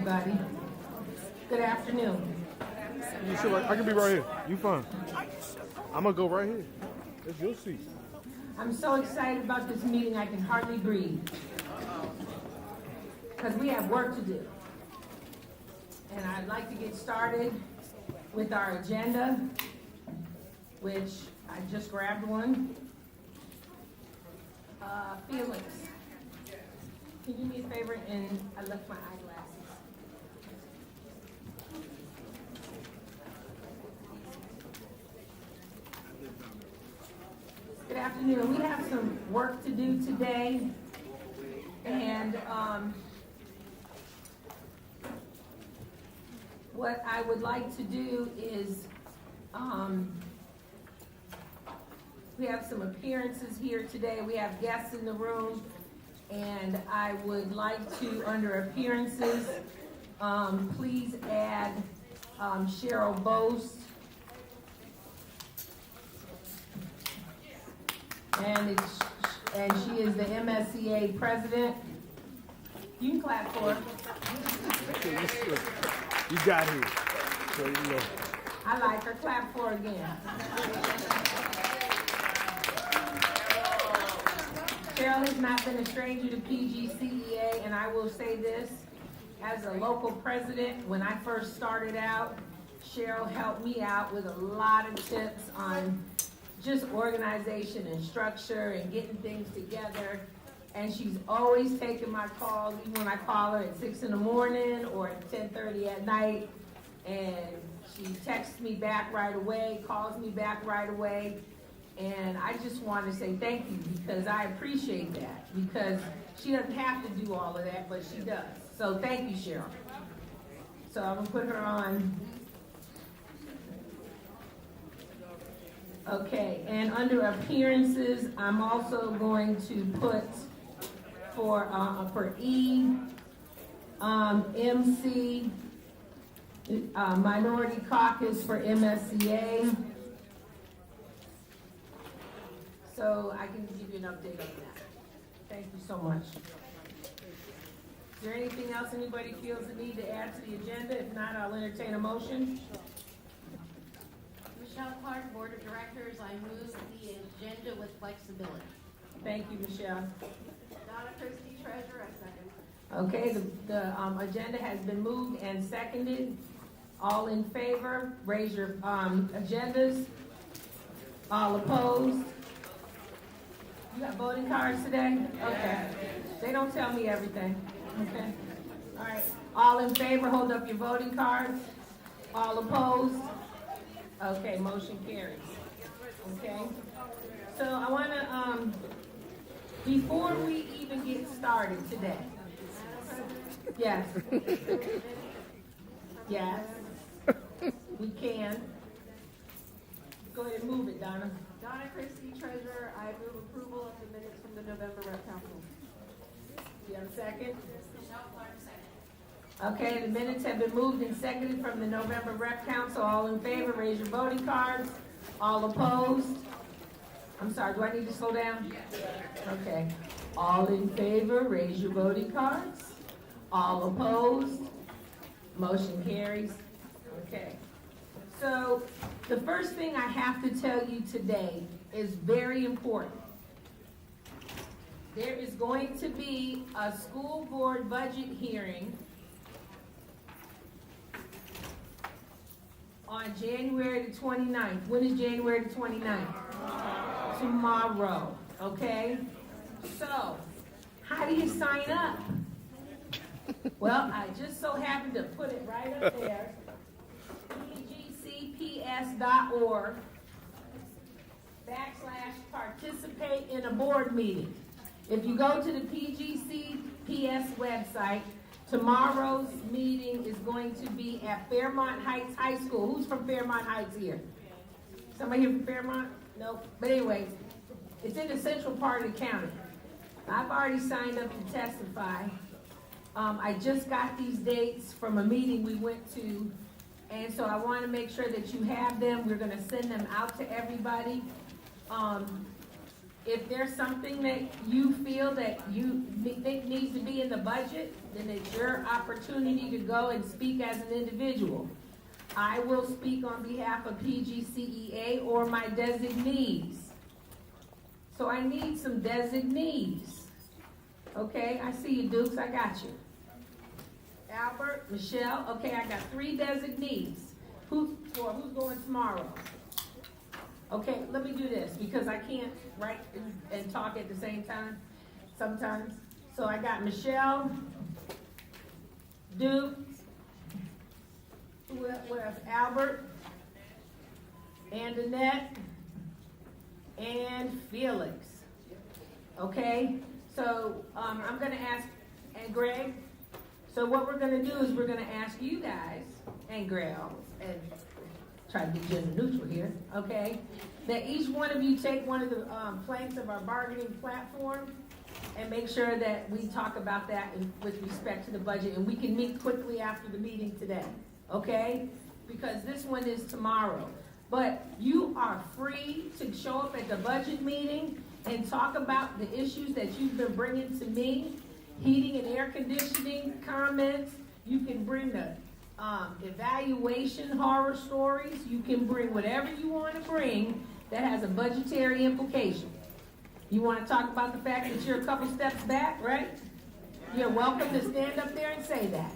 everybody. Good afternoon. You should, I can be right here. You fine. I'm gonna go right here. It's your seat. I'm so excited about this meeting I can hardly breathe. Because we have work to do. And I'd like to get started with our agenda, which I just grabbed one. Felix, can you do me a favor? And I left my eyeglasses. Good afternoon. We have some work to do today. And what I would like to do is we have some appearances here today. We have guests in the room. And I would like to, under appearances, please add Cheryl Boast. And she is the MSCA president. You can clap for her. You got here. So you know. I like her. Clap for her again. Cheryl has not been a stranger to PGCEA, and I will say this, as a local president, when I first started out, Cheryl helped me out with a lot of tips on just organization and structure and getting things together. And she's always taking my calls, even when I call her at 6 in the morning or at 10:30 at night. And she texts me back right away, calls me back right away. And I just want to say thank you, because I appreciate that, because she doesn't have to do all of that, but she does. So thank you, Cheryl. So I'm gonna put her on. Okay, and under appearances, I'm also going to put for E, MC, Minority Caucus for MSCA. So I can give you an update on that. Thank you so much. Is there anything else anybody feels the need to add to the agenda? If not, I'll entertain a motion. Michelle Clark, Board of Directors, I move the agenda with flexibility. Thank you, Michelle. Donna Christie, Treasurer, I second. Okay, the agenda has been moved and seconded. All in favor, raise your agendas. All opposed? You got voting cards today? Okay. They don't tell me everything. Okay. All right. All in favor, hold up your voting cards. All opposed? Okay, motion carries. Okay. So I want to, before we even get started today. Yes. Yes. We can. Go ahead and move it, Donna. Donna Christie, Treasurer, I move approval of the minutes from the November Rep Council. You have a second? Michelle Clark, second. Okay, the minutes have been moved and seconded from the November Rep Council. All in favor, raise your voting cards. All opposed? I'm sorry, do I need to slow down? Okay. All in favor, raise your voting cards. All opposed? Motion carries. Okay. So the first thing I have to tell you today is very important. There is going to be a school board budget hearing on January the 29th. When is January the 29th? Tomorrow, okay? So, how do you sign up? Well, I just so happened to put it right up there. pgcps.org/participate in a board meeting. If you go to the PGCPS website, tomorrow's meeting is going to be at Fairmont Heights High School. Who's from Fairmont Heights here? Somebody here from Fairmont? Nope. But anyways, it's in the central part of the county. I've already signed up to testify. I just got these dates from a meeting we went to, and so I want to make sure that you have them. We're going to send them out to everybody. if there's something that you feel that you think needs to be in the budget, then it's your opportunity to go and speak as an individual. I will speak on behalf of PGCEA or my designees. So I need some designees. Okay, I see you, Dukes, I got you. Albert, Michelle, okay, I got 3 designees. Who's going tomorrow? Okay, let me do this, because I can't write and talk at the same time sometimes. So I got Michelle, Duke, who else? Albert, and Annette, and Felix. Okay, so I'm gonna ask, and Greg, so what we're gonna do is we're gonna ask you guys, and Greg, and try to get gender neutral here, okay? That each one of you take one of the planks of our bargaining platform and make sure that we talk about that with respect to the budget, and we can meet quickly after the meeting today, okay? Because this one is tomorrow. But you are free to show up at the budget meeting and talk about the issues that you've been bringing to me, heating and air conditioning comments. You can bring the evaluation horror stories. You can bring whatever you want to bring that has a budgetary implication. You want to talk about the fact that you're a couple steps back, right? You're welcome to stand up there and say that,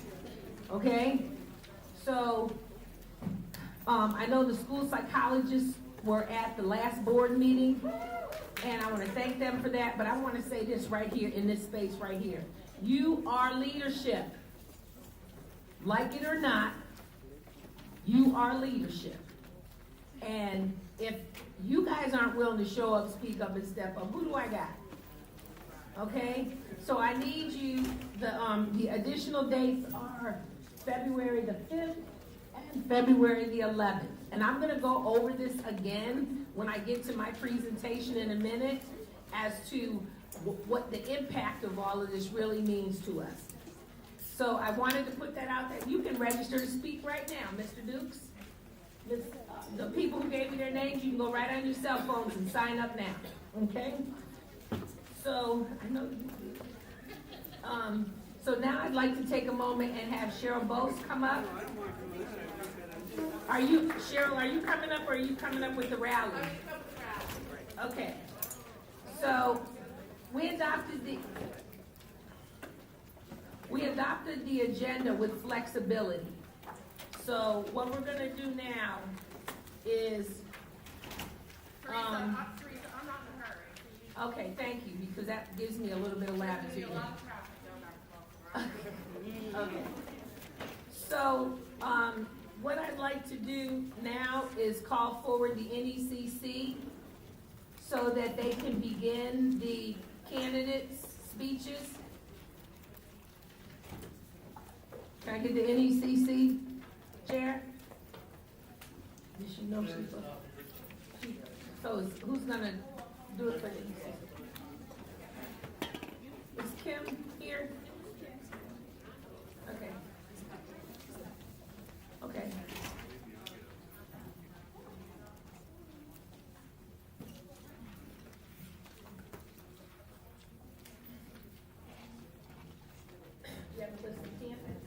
okay? So, I know the school psychologists were at the last board meeting, and I want to thank them for that, but I want to say this right here in this space right here. You are leadership. Like it or not, you are leadership. And if you guys aren't willing to show up, speak up, and step up, who do I got? Okay? So I need you, the additional dates are February the 5th and February the 11th. And I'm gonna go over this again when I get to my presentation in a minute as to what the impact of all of this really means to us. So I wanted to put that out there. You can register to speak right now, Mr. Dukes. The people who gave me their names, you can go right on your cell phones and sign up now, okay? So, I know you do. So now I'd like to take a moment and have Cheryl Bose come up. Cheryl, are you coming up or are you coming up with the rally? Okay. So, we adopted the agenda with flexibility. So what we're gonna do now is, Teresa, I'm not in a hurry. okay, thank you, because that gives me a little bit of latitude. A lot of traffic, don't have to Okay. So, what I'd like to do now is call forward the NECC so that they can begin the candidates' speeches. Can I get the NECC chair? Does she know she's so who's gonna do it for the NECC? Is Kim here? Okay. Okay. You have a list of candidates?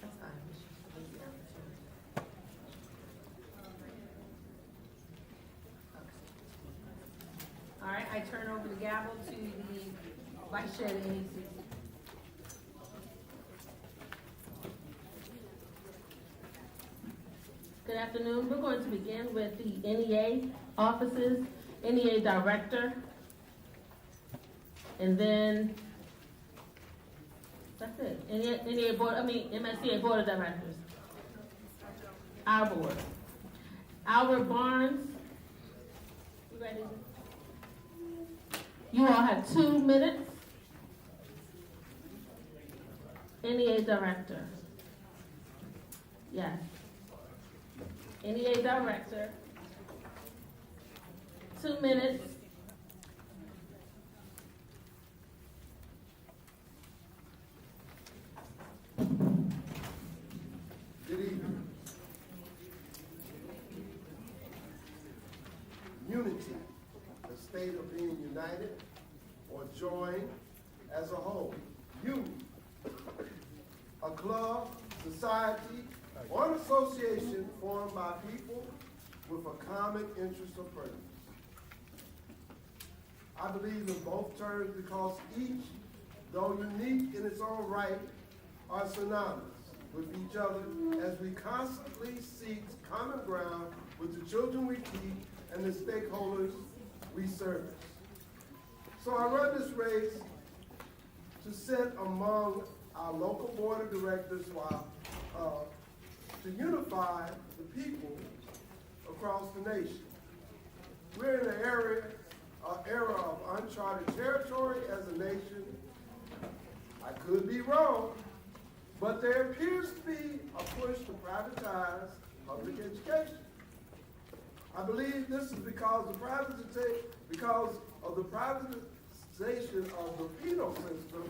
That's fine. All right, I turn over the gavel to the Vice Chair of the NECC. Good afternoon. We're going to begin with the NEA offices, NEA Director. And then, that's it. MSCA Board of Directors. Our board. Albert Barnes. You ready? You all have 2 minutes. NEA Director. Yes. NEA Director. 2 minutes. Good evening. Unity, the state of being united or joined as a whole. Union, a club, society, or an association formed by people with a common interest or purpose. I believe in both terms because each, though unique in its own right, are synonymous with each other as we constantly seek common ground with the children we teach and the stakeholders we service. So I run this race to sit among our local board of directors to unify the people across the nation. We're in an era of uncharted territory as a nation. I could be wrong, but there appears to be a push to privatize public education. I believe this is because of the privatization of the penal system,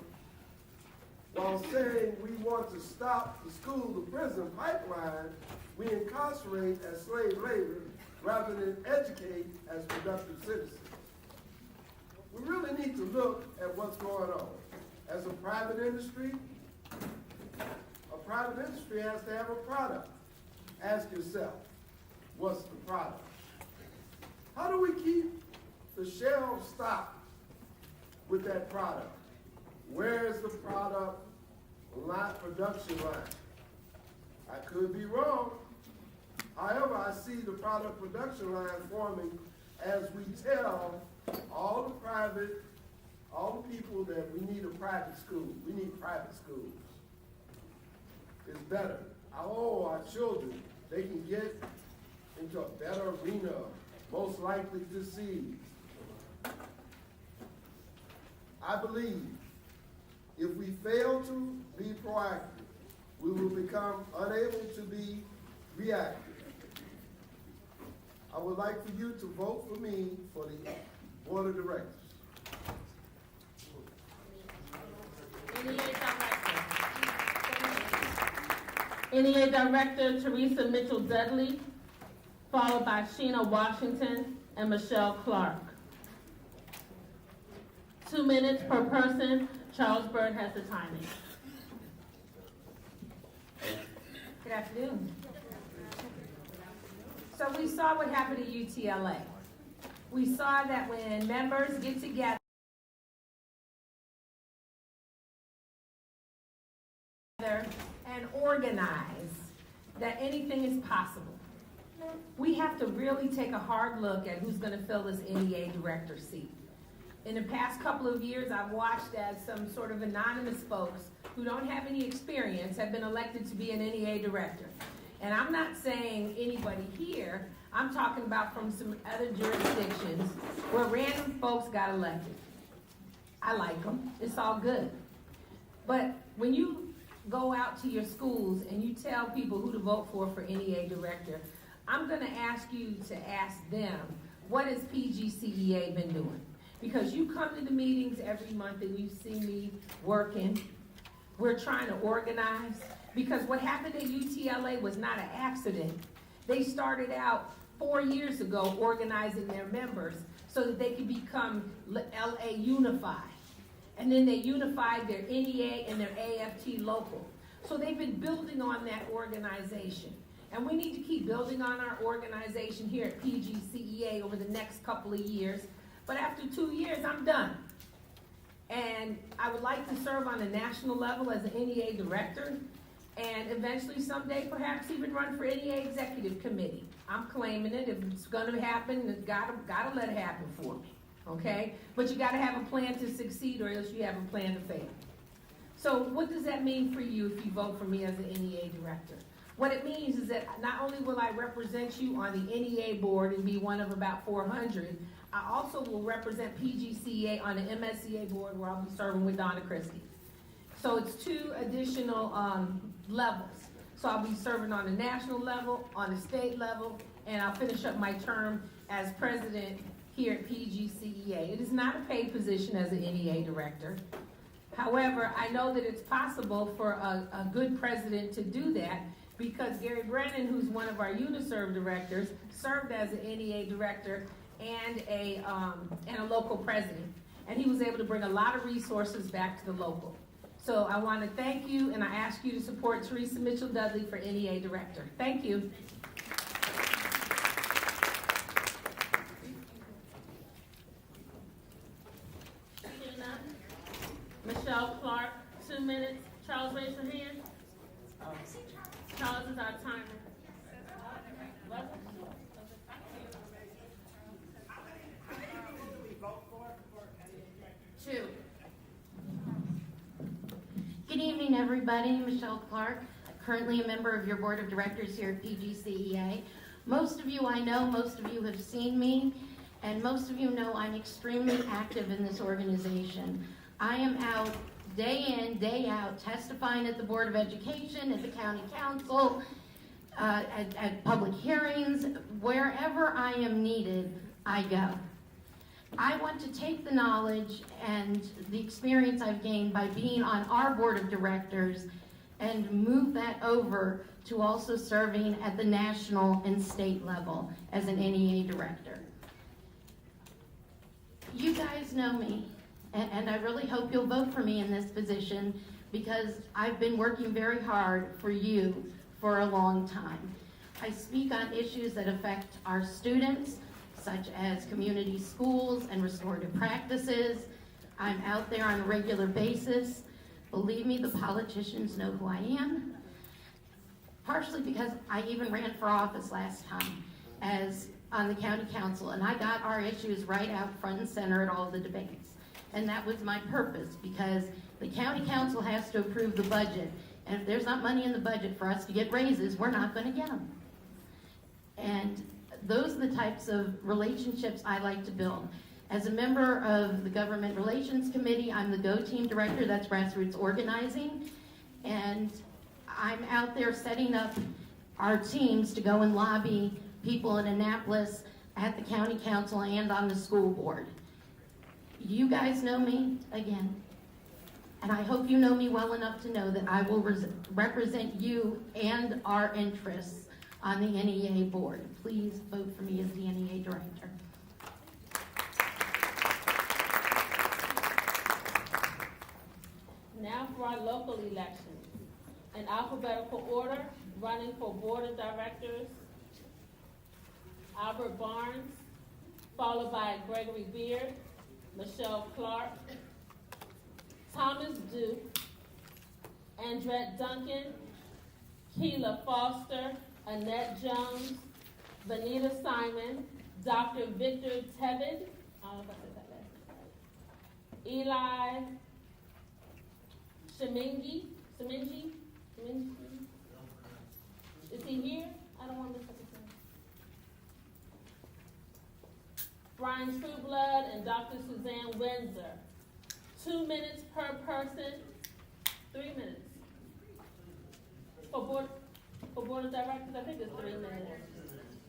while saying we want to stop the school-to-prison pipeline, we incarcerate as slave labor rather than educate as productive citizens. We really need to look at what's going on. As a private industry has to have a product. Ask yourself, what's the product? How do we keep the shelves stocked with that product? Where is the product production line? I could be wrong. However, I see the product production line forming as we tell all the people that we need a private school. We need private schools. It's better. Our children, they can get into a better arena, most likely to succeed. I believe if we fail to be proactive, we will become unable to be reactive. I would like for you to vote for me for the board of directors. NEA Director Teresa Mitchell Dudley, followed by Sheena Washington and Michelle Clark. 2 minutes per person. Charles Bird has the timing. Good afternoon. So we saw what happened at UTLA. We saw that when members get together and organize, that anything is possible. We have to really take a hard look at who's going to fill this NEA director seat. In the past couple of years, I've watched as some sort of anonymous folks who don't have any experience have been elected to be an NEA director. And I'm not saying anybody here, I'm talking about from some other jurisdictions where random folks got elected. I like them, it's all good. But when you go out to your schools and you tell people who to vote for NEA director, I'm gonna ask you to ask them, what has PGCEA been doing? Because you come to the meetings every month and you see me working. We're trying to organize, because what happened at UTLA was not an accident. They started out 4 years ago organizing their members so that they could become LA Unified. And then they unified their NEA and their AFT local. So they've been building on that organization. And we need to keep building on our organization here at PGCEA over the next couple of years. But after 2 years, I'm done. And I would like to serve on a national level as an NEA director, and eventually someday perhaps even run for NEA executive committee. I'm claiming it. If it's gonna happen, it's gotta let it happen for me. okay? But you gotta have a plan to succeed or else you have a plan to fail. So what does that mean for you if you vote for me as the NEA director? What it means is that not only will I represent you on the NEA board and be one of about 400, I also will represent PGCEA on the MSCA board where I'll be serving with Donna Christie. So it's 2 additional levels. So I'll be serving on the national level, on the state level, and I'll finish up my term as president here at PGCEA. It is not a paid position as an NEA director. However, I know that it's possible for a good president to do that because Gary Brennan, who's one of our UNISERV directors, served as an NEA director and a local president. And he was able to bring a lot of resources back to the local. So I want to thank you, and I ask you to support Teresa Mitchell Dudley for NEA director. Thank you. Michelle Clark, 2 minutes. Charles, raise your hand. Charles is our timer. Two. Good evening, everybody. Michelle Clark, currently a member of your board of directors here at PGCEA. Most of you I know, most of you have seen me, and most of you know I'm extremely active in this organization. I am out day in, day out, testifying at the Board of Education, at the County Council, at public hearings. Wherever I am needed, I go. I want to take the knowledge and the experience I've gained by being on our board of directors and move that over to also serving at the national and state level as an NEA director. You guys know me, and I really hope you'll vote for me in this position because I've been working very hard for you for a long time. I speak on issues that affect our students, such as community schools and restorative practices. I'm out there on a regular basis. Believe me, the politicians know who I am. Partially because I even ran for office last time as on the county council, and I got our issues right out front and center at all the debates. And that was my purpose, because the county council has to approve the budget, and if there's not money in the budget for us to get raises, we're not gonna get them. And those are the types of relationships I like to build. As a member of the Government Relations Committee, I'm the GO Team Director, that's grassroots organizing, and I'm out there setting up our teams to go and lobby people in Annapolis at the county council and on the school board. You guys know me, again, and I hope you know me well enough to know that I will represent you and our interests on the NEA board. Please vote for me as the NEA director. Now for our local elections. In alphabetical order, running for board of directors, Albert Barnes, followed by Gregory Beard, Michelle Clark, Thomas Duke, Andrette Duncan, Keila Foster, Annette Jones, Vanita Simon, Dr. Victor Tebed, I don't know if I said that last name right. Eli Shemingi, is he here? I don't want to miss his name. Brian Trueblood and Dr. Suzanne Windsor. 2 minutes per person, 3 minutes. For board of directors, I think it's 3 minutes.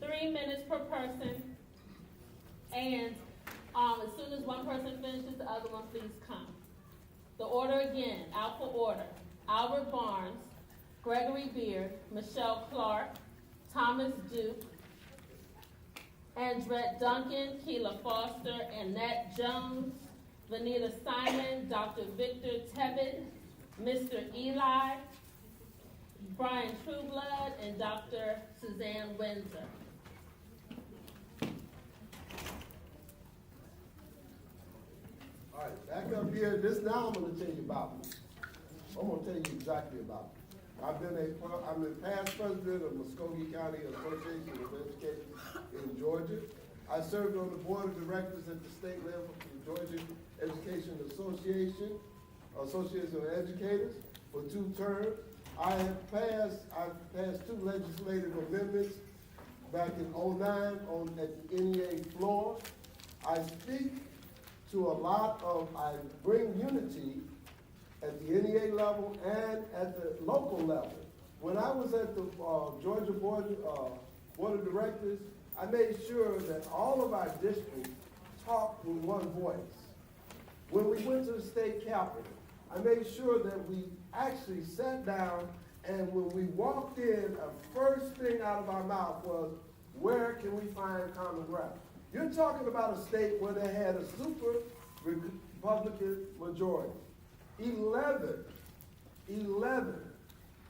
3 minutes per person. And as soon as one person finishes, the other one please come. The order again, out for order. Albert Barnes, Gregory Beard, Michelle Clark, Thomas Duke, Andrette Duncan, Keila Foster, Annette Jones, Vanita Simon, Dr. Victor Tebed, Mr. Eli, Brian Trueblood, and Dr. Suzanne Windsor. All right, back up here, this now I'm gonna tell you about me. I'm gonna tell you exactly about me. I'm the past president of Muskogee County Association of Educators in Georgia. I served on the board of directors at the state level for the Georgia Education Association of Educators for 2 terms. I've passed 2 legislative amendments back in '09 at the NEA floor. I speak to I bring unity at the NEA level and at the local level. When I was at the Georgia Board of Directors, I made sure that all of our districts talked with one voice. When we went to the state capitol, I made sure that we actually sat down, and when we walked in, the first thing out of our mouth was, where can we find common ground? You're talking about a state where they had a super Republican majority. 11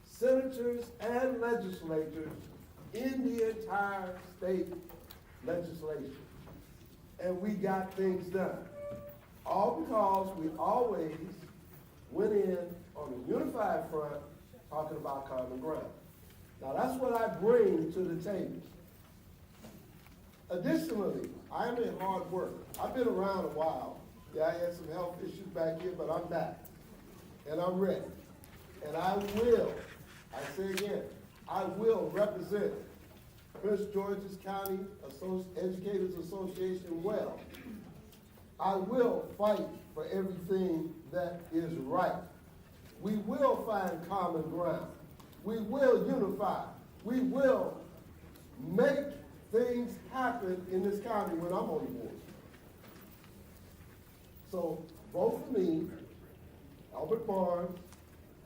senators and legislators in the entire state legislation. And we got things done. All because we always went in on a unified front talking about common ground. Now that's what I bring to the table. Additionally, I am a hard worker. I've been around a while. Yeah, I had some health issues back here, but I'm back. And I'm ready. And I say again, I will represent Prince George's County Educators Association well. I will fight for everything that is right. We will find common ground. We will unify. We will make things happen in this county when I'm on the board. So vote for me, Albert Barnes,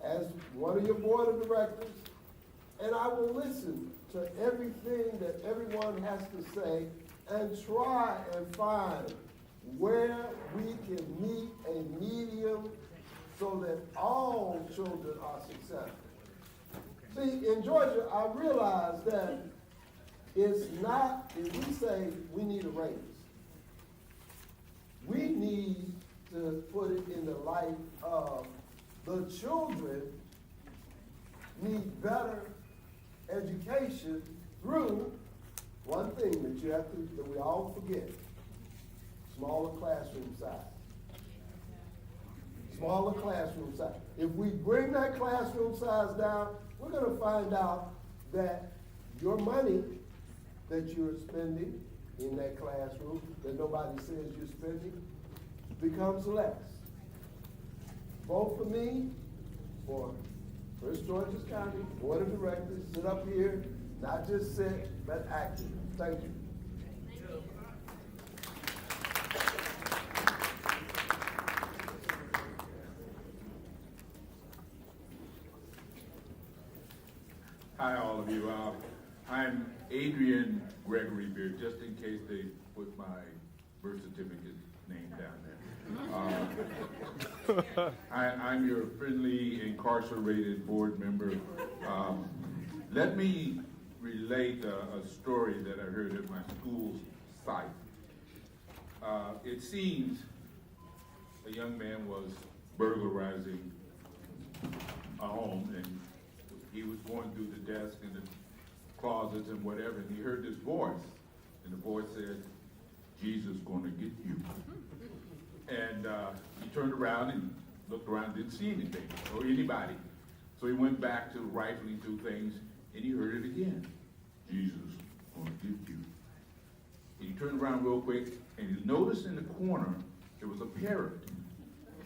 as one of your board of directors, and I will listen to everything that everyone has to say and try and find where we can meet a medium so that all children are successful. See, in Georgia, I realize that it's not, if we say we need a raise, we need to put it in the light of the children need better education through one thing that we all forget: smaller classroom size. Smaller classroom size. If we bring that classroom size down, we're going to find out that your money that you're spending in that classroom, that nobody says you're spending, becomes less. Vote for me for Prince George's County Board of Directors. Sit up here, not just sit, but act. Thank you. Hi, all of you. I'm Adrian Gregory Beard, just in case they put my birth certificate name down there. I'm your friendly incarcerated board member. Let me relate a story that I heard at my school's site. It seems a young man was burglarizing a home, and he was going through the desk and the closets and whatever, and he heard this voice, and the voice said, "Jesus is going to get you." And he turned around and looked around, didn't see anything or anybody. So he went back to rifling through things, and he heard it again. "Jesus is going to get you." And he turned around real quick, and he noticed in the corner there was a parrot.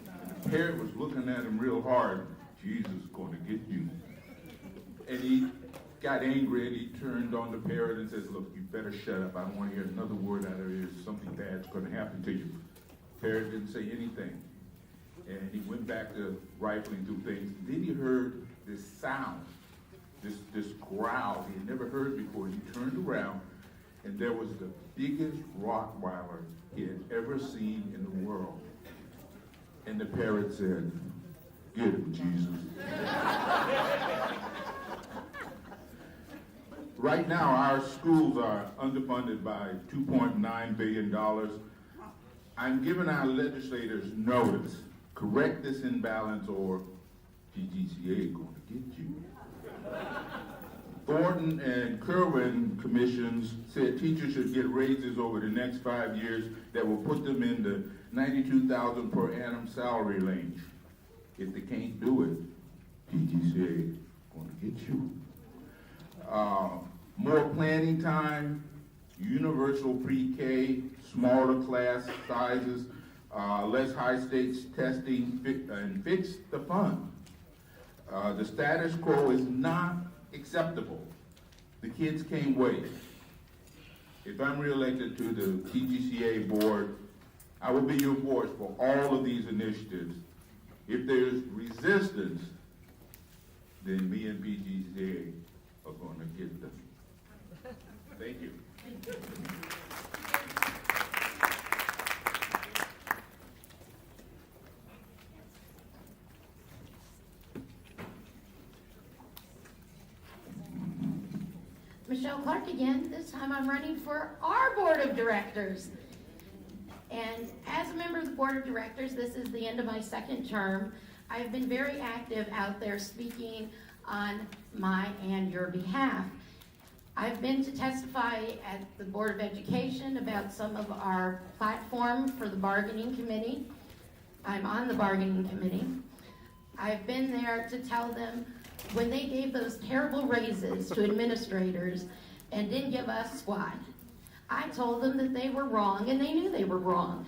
And the parrot was looking at him real hard. "Jesus is going to get you." And he got angry, and he turned on the parrot and says, "Look, you better shut up. I don't want to hear another word out of here. Something bad's going to happen to you." The parrot didn't say anything. And he went back to rifling through things. Then he heard this sound, this growl he had never heard before. He turned around, and there was the biggest Rottweiler he had ever seen in the world. And the parrot said, "Get him, Jesus." Right now, our schools are underfunded by $2.9 billion. I'm giving our legislators notice: correct this imbalance, or PGCA is going to get you. Thornton and Kerwin commissions said teachers should get raises over the next 5 years that will put them in the 92,000 per annum salary range. If they can't do it, PGCA gonna get you. More planning time, universal pre-K, smaller class sizes, less high-stakes testing, and fix the fund. The status quo is not acceptable. The kids can't wait. If I'm reelected to the PGCA board, I will be your voice for all of these initiatives. If there's resistance, then me and PGCA are going to get them. Thank you. Michelle Clark again. This time I'm running for our board of directors. And as a member of the board of directors, this is the end of my second term. I've been very active out there speaking on my and your behalf. I've been to testify at the Board of Education about some of our platform for the bargaining committee. I'm on the bargaining committee. I've been there to tell them when they gave those terrible raises to administrators and didn't give us squat. I told them that they were wrong, and they knew they were wrong.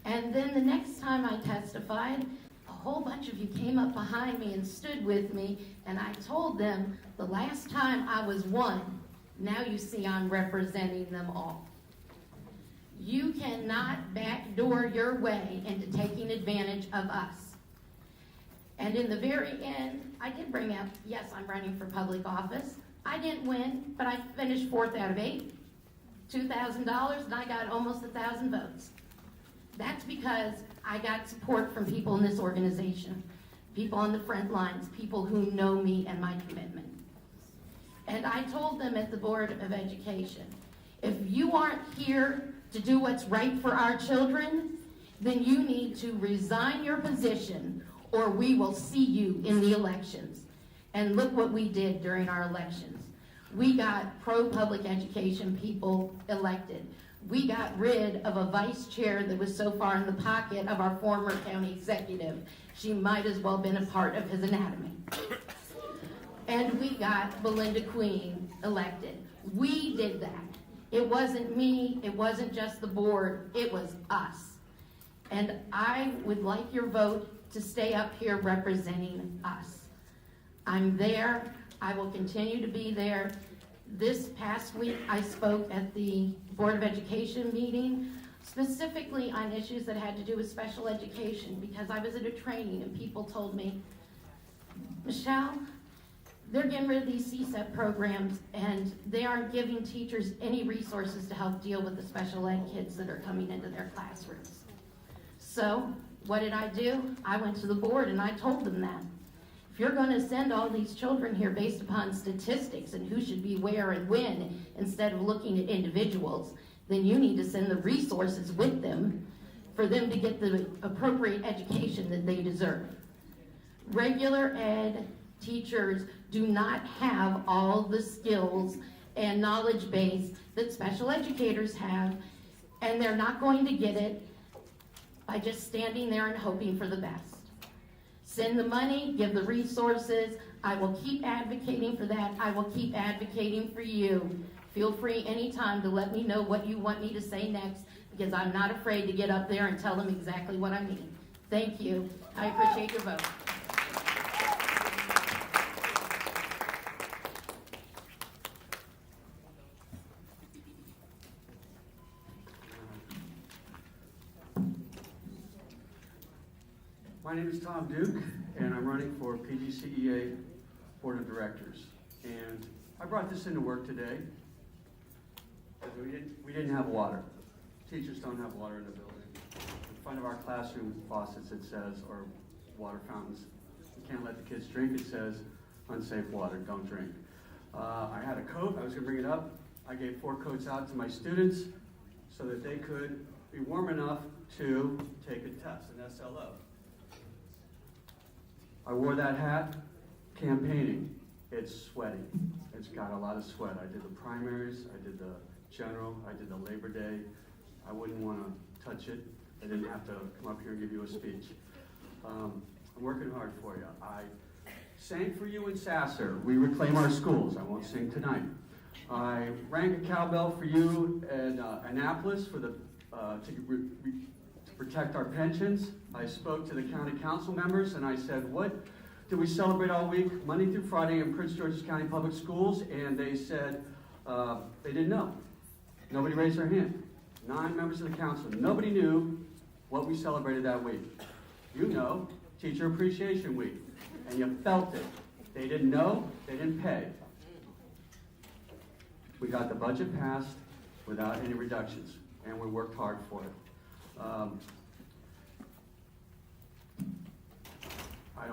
And then the next time I testified, a whole bunch of you came up behind me and stood with me, and I told them the last time I was one, now you see I'm representing them all. You cannot backdoor your way into taking advantage of us. And in the very end, I did bring up, yes, I'm running for public office. I didn't win, but I finished 4th out of 8. $2,000, and I got almost 1,000 votes. That's because I got support from people in this organization, people on the front lines, people who know me and my commitment. And I told them at the Board of Education, if you aren't here to do what's right for our children, then you need to resign your position or we will see you in the elections. And look what we did during our elections. We got pro-public education people elected. We got rid of a vice chair that was so far in the pocket of our former county executive. She might as well have been a part of his anatomy. And we got Belinda Queen elected. We did that. It wasn't me, it wasn't just the board, it was us. And I would like your vote to stay up here representing us. I'm there. I will continue to be there. This past week, I spoke at the Board of Education meeting, specifically on issues that had to do with special education, because I was at a training and people told me, Michelle, they're getting rid of these CSEP programs and they aren't giving teachers any resources to help deal with the special ed kids that are coming into their classrooms. So, what did I do? I went to the board and I told them that. If you're going to send all these children here based upon statistics and who should be where and when, instead of looking at individuals, then you need to send the resources with them for them to get the appropriate education that they deserve. Regular ed teachers do not have all the skills and knowledge base that special educators have, and they're not going to get it by just standing there and hoping for the best. Send the money, give the resources. I will keep advocating for that. I will keep advocating for you. Feel free anytime to let me know what you want me to say next, because I'm not afraid to get up there and tell them exactly what I mean. Thank you. I appreciate your vote. My name is Tom Duke, and I'm running for PGCEA Board of Directors. And I brought this into work today because we didn't have water. Teachers don't have water in the building. In front of our classroom faucets, it says, or water fountains, you can't let the kids drink. It says, unsafe water, don't drink. I had a coat, I was gonna bring it up. I gave 4 coats out to my students so that they could be warm enough to take a test, an SLO. I wore that hat campaigning. It's sweaty. It's got a lot of sweat. I did the primaries, I did the general, I did the Labor Day. I wouldn't want to touch it. I didn't have to come up here and give you a speech. I'm working hard for you. I sang for you in Sasser. We reclaim our schools. I won't sing tonight. I rang a cowbell for you in Annapolis for the to protect our pensions. I spoke to the county council members and I said, what do we celebrate all week, Monday through Friday in Prince George's County Public Schools? And they said they didn't know. Nobody raised their hand. 9 members of the council. Nobody knew what we celebrated that week. You know, Teacher Appreciation Week, and you felt it. They didn't know, they didn't pay. We got the budget passed without any reductions, and we worked hard for it. I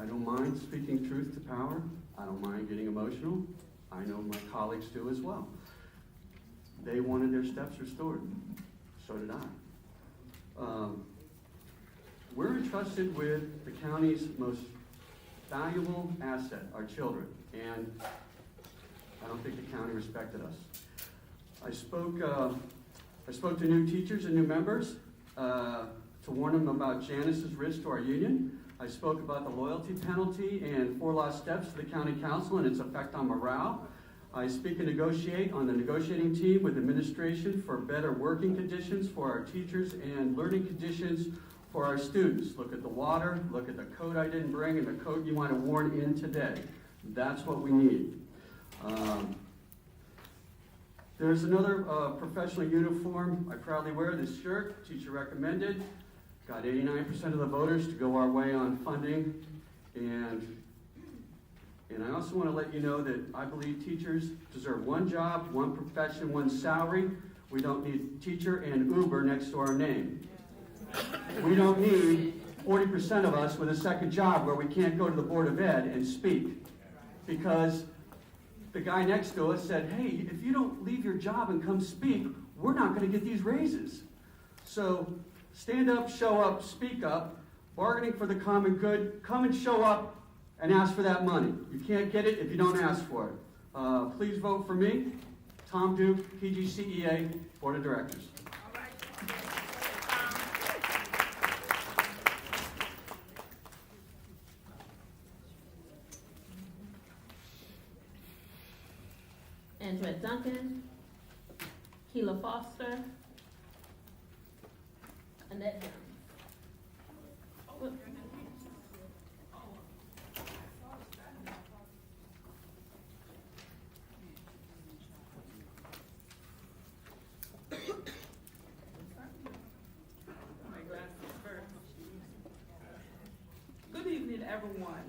don't mind speaking truth to power. I don't mind getting emotional. I know my colleagues do as well. They wanted their steps restored. So did I. We're entrusted with the county's most valuable asset, our children, and I don't think the county respected us. I spoke to new teachers and new members to warn them about Janice's risk to our union. I spoke about the loyalty penalty and 4 lost steps to the county council and its effect on morale. I speak and negotiate on the negotiating team with administration for better working conditions for our teachers and learning conditions for our students. Look at the water, look at the coat I didn't bring and the coat you might have worn in today. That's what we need. There's another professional uniform. I proudly wear this shirt, teacher recommended. Got 89% of the voters to go our way on funding. And I also want to let you know that I believe teachers deserve one job, one profession, one salary. We don't need teacher and Uber next to our name. We don't need 40% of us with a second job where we can't go to the Board of Ed and speak. Because the guy next to us said, hey, if you don't leave your job and come speak, we're not going to get these raises. So stand up, show up, speak up, bargaining for the common good, come and show up and ask for that money. You can't get it if you don't ask for it. Please vote for me, Tom Duke, PGCEA, Board of Directors. Andrea Duncan, Keela Foster, Annette Jones. Good evening, everyone.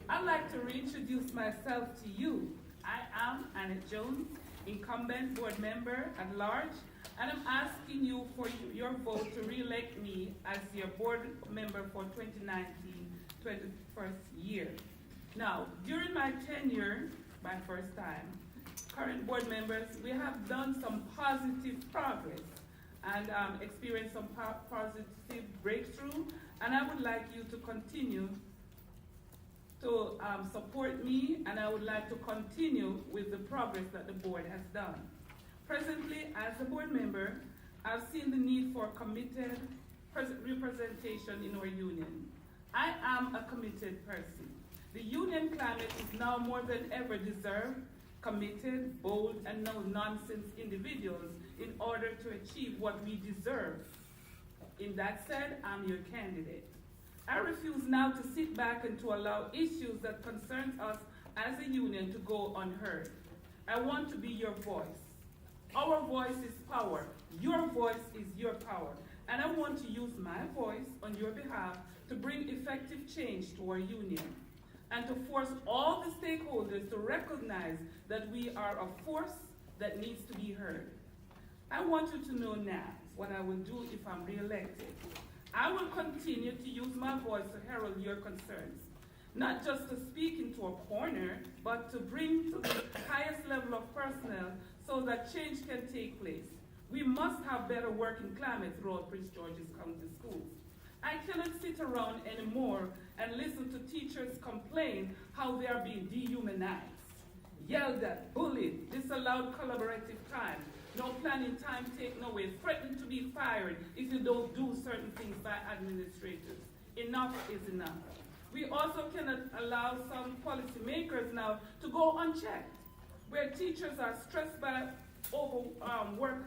I'd like to reintroduce myself to you. I am Annette Jones, incumbent board member at large, and I'm asking you for your vote to re-elect me as your board member for 2019-21st year. Now, during my tenure, my first time, current board members, we have done some positive progress and experienced some positive breakthrough, and I would like you to continue to support me, and I would like to continue with the progress that the board has done. Presently, as a board member, I've seen the need for committed representation in our union. I am a committed person. The union climate is now more than ever deserved, committed, bold, and no-nonsense individuals in order to achieve what we deserve. In that said, I'm your candidate. I refuse now to sit back and to allow issues that concern us as a union to go unheard. I want to be your voice. Our voice is power. Your voice is your power. And I want to use my voice on your behalf to bring effective change to our union and to force all the stakeholders to recognize that we are a force that needs to be heard. I want you to know now what I will do if I'm re-elected. I will continue to use my voice to herald your concerns, not just to speak into a corner, but to bring to the highest level of personnel so that change can take place. We must have better working climate throughout Prince George's County schools. I cannot sit around anymore and listen to teachers complain how they are being dehumanized, yelled at, bullied, disallowed collaborative time, no planning time taken away, threatened to be fired if you don't do certain things by administrators. Enough is enough. We also cannot allow some policymakers now to go unchecked, where teachers are stressed by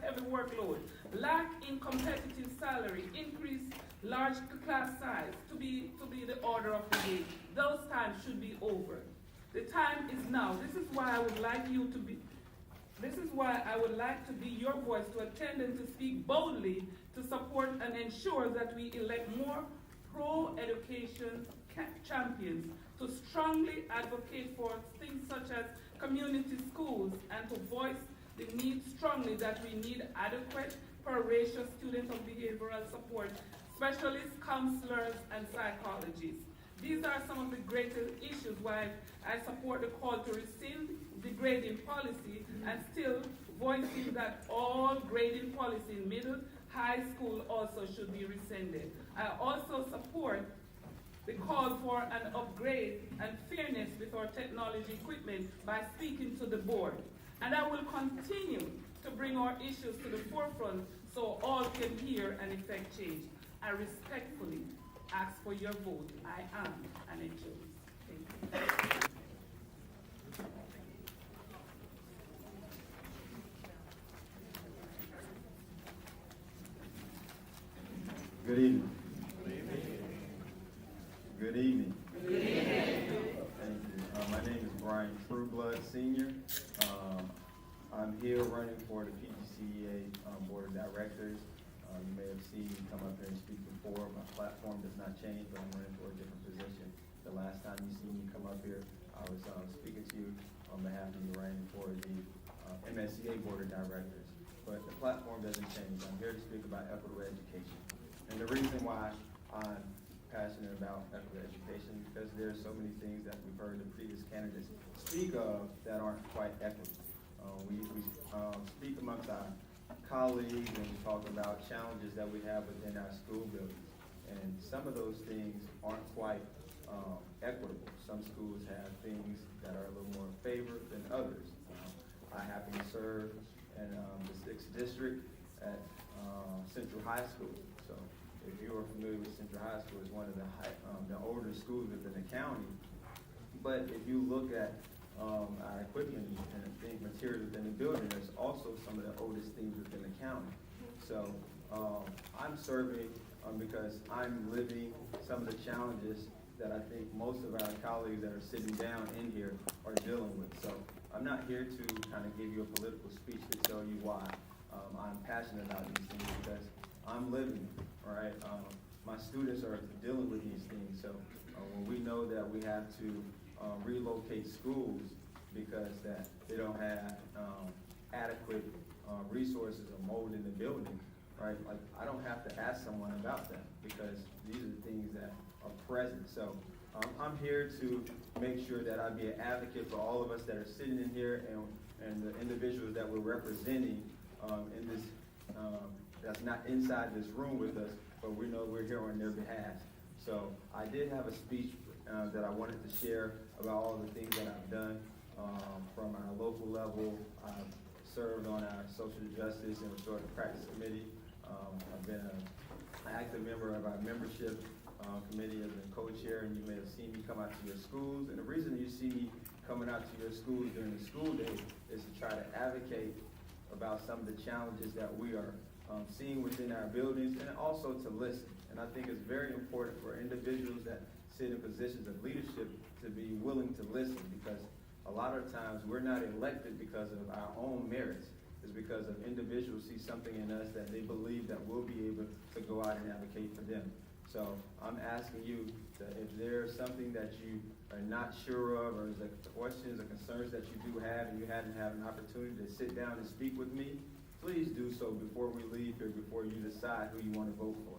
heavy workload, lack in competitive salary, increased large class size to be the order of the day. Those times should be over. The time is now. This is why I would like to be your voice, to attend and to speak boldly, to support and ensure that we elect more pro-education champions, to strongly advocate for things such as community schools, and to voice the need strongly that we need adequate per-ratio student of behavioral support, specialists, counselors, and psychologists. These are some of the greatest issues why I support the call to rescind the grading policy and still voicing that all grading policy in middle, high school also should be rescinded. I also support the call for an upgrade and fairness with our technology equipment by speaking to the board. And I will continue to bring our issues to the forefront so all can hear and effect change. I respectfully ask for your vote. I am Annette Jones. Thank you. Good evening. Good evening. Good evening. Thank you. My name is Brian Trueblood, Sr. I'm here running for the PGCEA Board of Directors. You may have seen me come up here and speak before. My platform does not change, but I'm running for a different position. The last time you see me come up here, I was speaking to you on behalf of you running for the MSCA Board of Directors. But the platform doesn't change. I'm here to speak about equitable education. And the reason why I'm passionate about equitable education is because there are so many things that we've heard the previous candidates speak of that aren't quite equitable. We speak amongst our colleagues and we talk about challenges that we have within our school buildings. And some of those things aren't quite equitable. Some schools have things that are a little more favored than others. I happen to serve in the 6th District at Central High School. So if you are familiar with Central High School, it's one of the older schools within the county. But if you look at our equipment and things, materials within the building, there's also some of the oldest things within the county. So I'm serving because I'm living some of the challenges that I think most of our colleagues that are sitting down in here are dealing with. So I'm not here to kind of give you a political speech to tell you why I'm passionate about these things, because I'm living, all right? My students are dealing with these things. So when we know that we have to relocate schools because that they don't have adequate resources or mold in the building, right? Like, I don't have to ask someone about that because these are the things that are present. So I'm here to make sure that I be an advocate for all of us that are sitting in here and the individuals that we're representing in this, that's not inside this room with us, but we know we're here on their behalf. So I did have a speech that I wanted to share about all the things that I've done from our local level. I've served on our social justice and restorative practice committee. I've been an active member of our membership committee as a co-chair, and you may have seen me come out to your schools. And the reason you see me coming out to your schools during the school day is to try to advocate about some of the challenges that we are seeing within our buildings, and also to listen. And I think it's very important for individuals that sit in positions of leadership to be willing to listen, because a lot of times we're not elected because of our own merits. It's because of individuals see something in us that they believe that we'll be able to go out and advocate for them. So I'm asking you that if there's something that you are not sure of, or the questions or concerns that you do have and you haven't had an opportunity to sit down and speak with me, please do so before we leave here, before you decide who you want to vote for.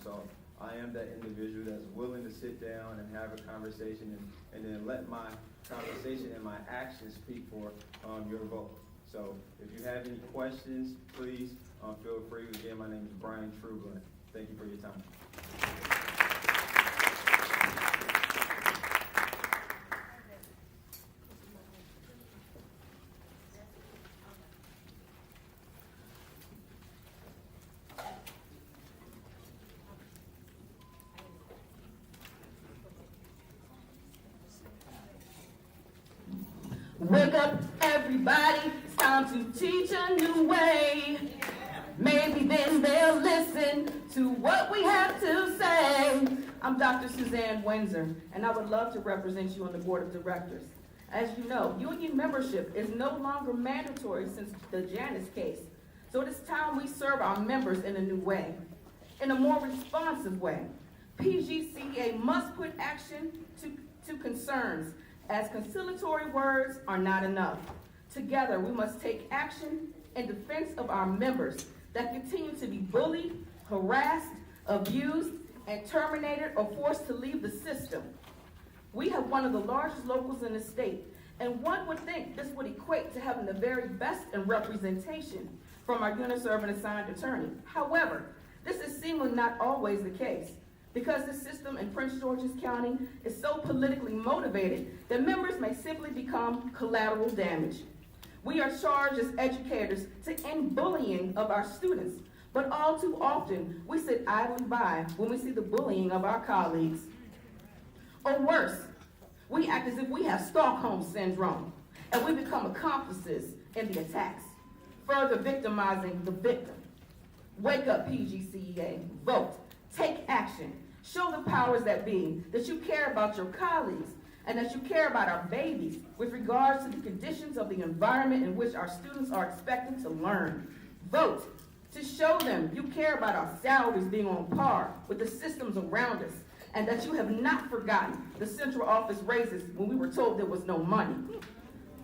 So I am that individual that's willing to sit down and have a conversation and then let my conversation and my actions speak for your vote. So if you have any questions, please feel free. Again, my name is Brian Trueblood. Thank you for your time. Wake up, everybody, it's time to teach a new way. Maybe then they'll listen to what we have to say. I'm Dr. Suzanne Windsor, and I would love to represent you on the board of directors. As you know, union membership is no longer mandatory since the Janus case. So it is time we serve our members in a new way, in a more responsive way. PGCEA must put action to concerns, as conciliatory words are not enough. Together, we must take action in defense of our members that continue to be bullied, harassed, abused, and terminated or forced to leave the system. We have one of the largest locals in the state, and one would think this would equate to having the very best in representation from our UNISERV and assigned attorney. However, this is seemingly not always the case, because the system in Prince George's County is so politically motivated that members may simply become collateral damage. We are charged as educators to end bullying of our students, but all too often we sit idly by when we see the bullying of our colleagues. Or worse, we act as if we have Stockholm Syndrome and we become accomplices in the attacks, further victimizing the victim. Wake up, PGCEA, vote, take action, show the powers that be that you care about your colleagues and that you care about our babies with regards to the conditions of the environment in which our students are expected to learn. Vote to show them you care about our salaries being on par with the systems around us, and that you have not forgotten the central office raises when we were told there was no money.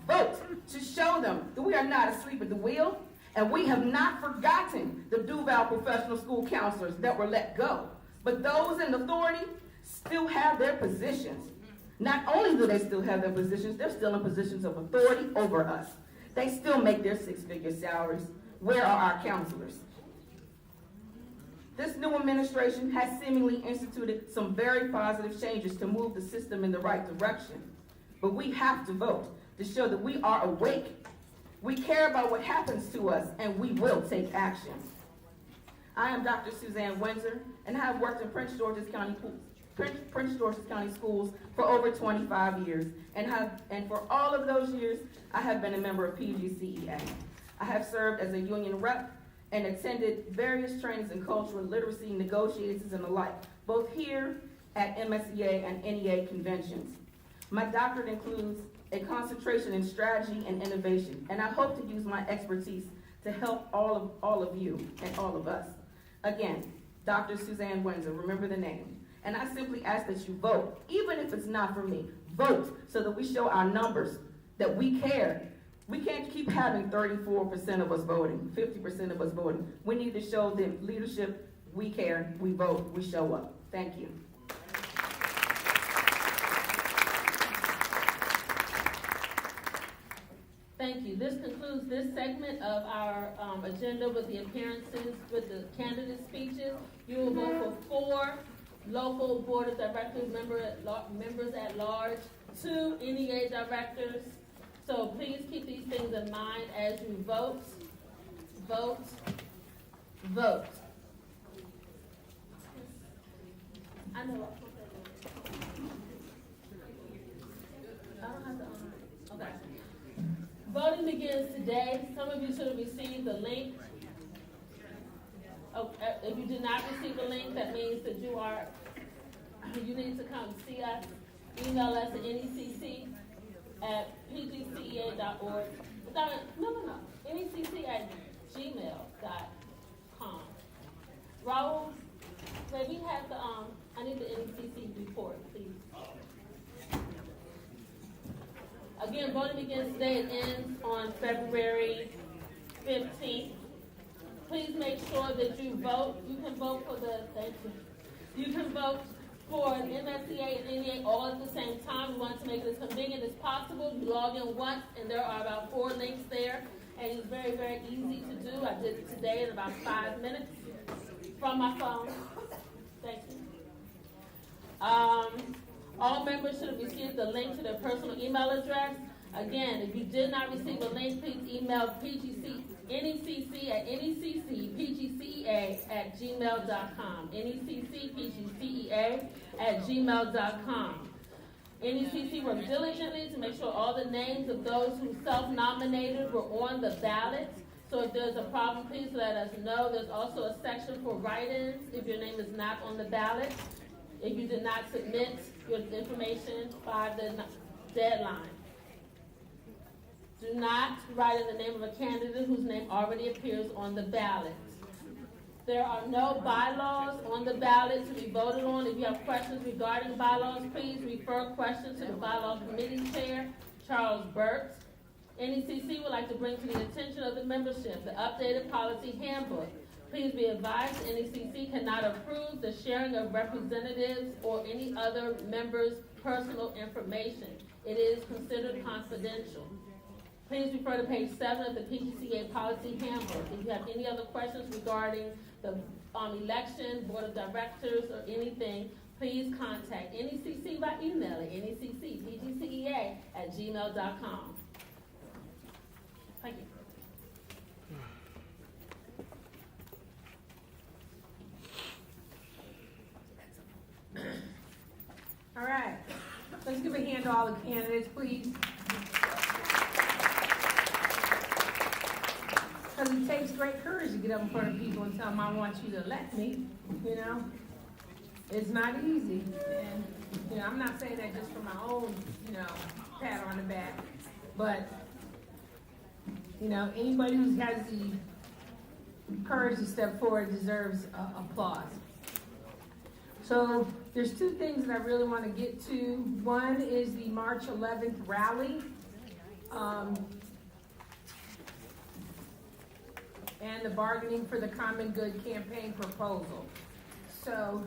Vote to show them that we are not asleep at the wheel, and we have not forgotten the Duval professional school counselors that were let go. But those in authority still have their positions. Not only do they still have their positions, they're still in positions of authority over us. They still make their six-figure salaries. Where are our counselors? This new administration has seemingly instituted some very positive changes to move the system in the right direction. But we have to vote to show that we are awake. We care about what happens to us, and we will take action. I am Dr. Suzanne Windsor, and I have worked in Prince George's County schools for over 25 years, and for all of those years, I have been a member of PGCEA. I have served as a union rep and attended various trainings in cultural literacy, negotiations, and the like, both here at MSEA and NEA conventions. My doctorate includes a concentration in strategy and innovation, and I hope to use my expertise to help all of you and all of us. Again, Dr. Suzanne Windsor, remember the name. And I simply ask that you vote, even if it's not for me. Vote so that we show our numbers that we care. We can't keep having 34% of us voting, 50% of us voting. We need to show them leadership, we care, we vote, we show up. Thank you. Thank you. This concludes this segment of our agenda with the appearances, with the candidate speeches. You will vote for 4 local board of directors, members at large, 2 NEA directors. So please keep these things in mind as you vote, vote, vote. I know. I don't have to, okay. Voting begins today. Some of you should have received the link. Oh, if you did not receive the link, that means that you need to come see us. Email us at necc@pgcea.org. No. necc@gmail.com. Raul, may we have I need the NECC report, please. Again, voting begins today. It ends on February 15th. Please make sure that you vote. You can vote for you can vote for an MSEA and NEA all at the same time. We want to make it as convenient as possible. You log in once, and there are about 4 links there, and it's very, very easy to do. I did it today in about 5 minutes from my phone. Thank you. All members should have received the link to their personal email address. Again, if you did not receive a link, please email necc@gmail.com. necc@gmail.com. NECC worked diligently to make sure all the names of those who self-nominated were on the ballot. So if there's a problem, please let us know. There's also a section for write-ins if your name is not on the ballot. If you did not submit your information by the deadline. Do not write in the name of a candidate whose name already appears on the ballot. There are no bylaws on the ballot to be voted on. If you have questions regarding bylaws, please refer questions to the Bylaw Committee Chair, Charles Burks. NECC would like to bring to the attention of the membership the updated policy handbook. Please be advised, NECC cannot approve the sharing of representatives or any other member's personal information. It is considered confidential. Please refer to page 7 of the PGCA policy handbook. If you have any other questions regarding the election, board of directors, or anything, please contact NECC by email at neccpgcea@gmail.com. Thank you. All right, let's give a hand to all the candidates, please. Because it takes great courage to get up in front of people and tell them I want you to elect me, you know? It's not easy. And, you know, I'm not saying that just for my own, you know, pat on the back. But, you know, anybody who has the courage to step forward deserves applause. So there's two things that I really want to get to. One is the March 11th rally. And the Bargaining for the Common Good campaign proposal. So,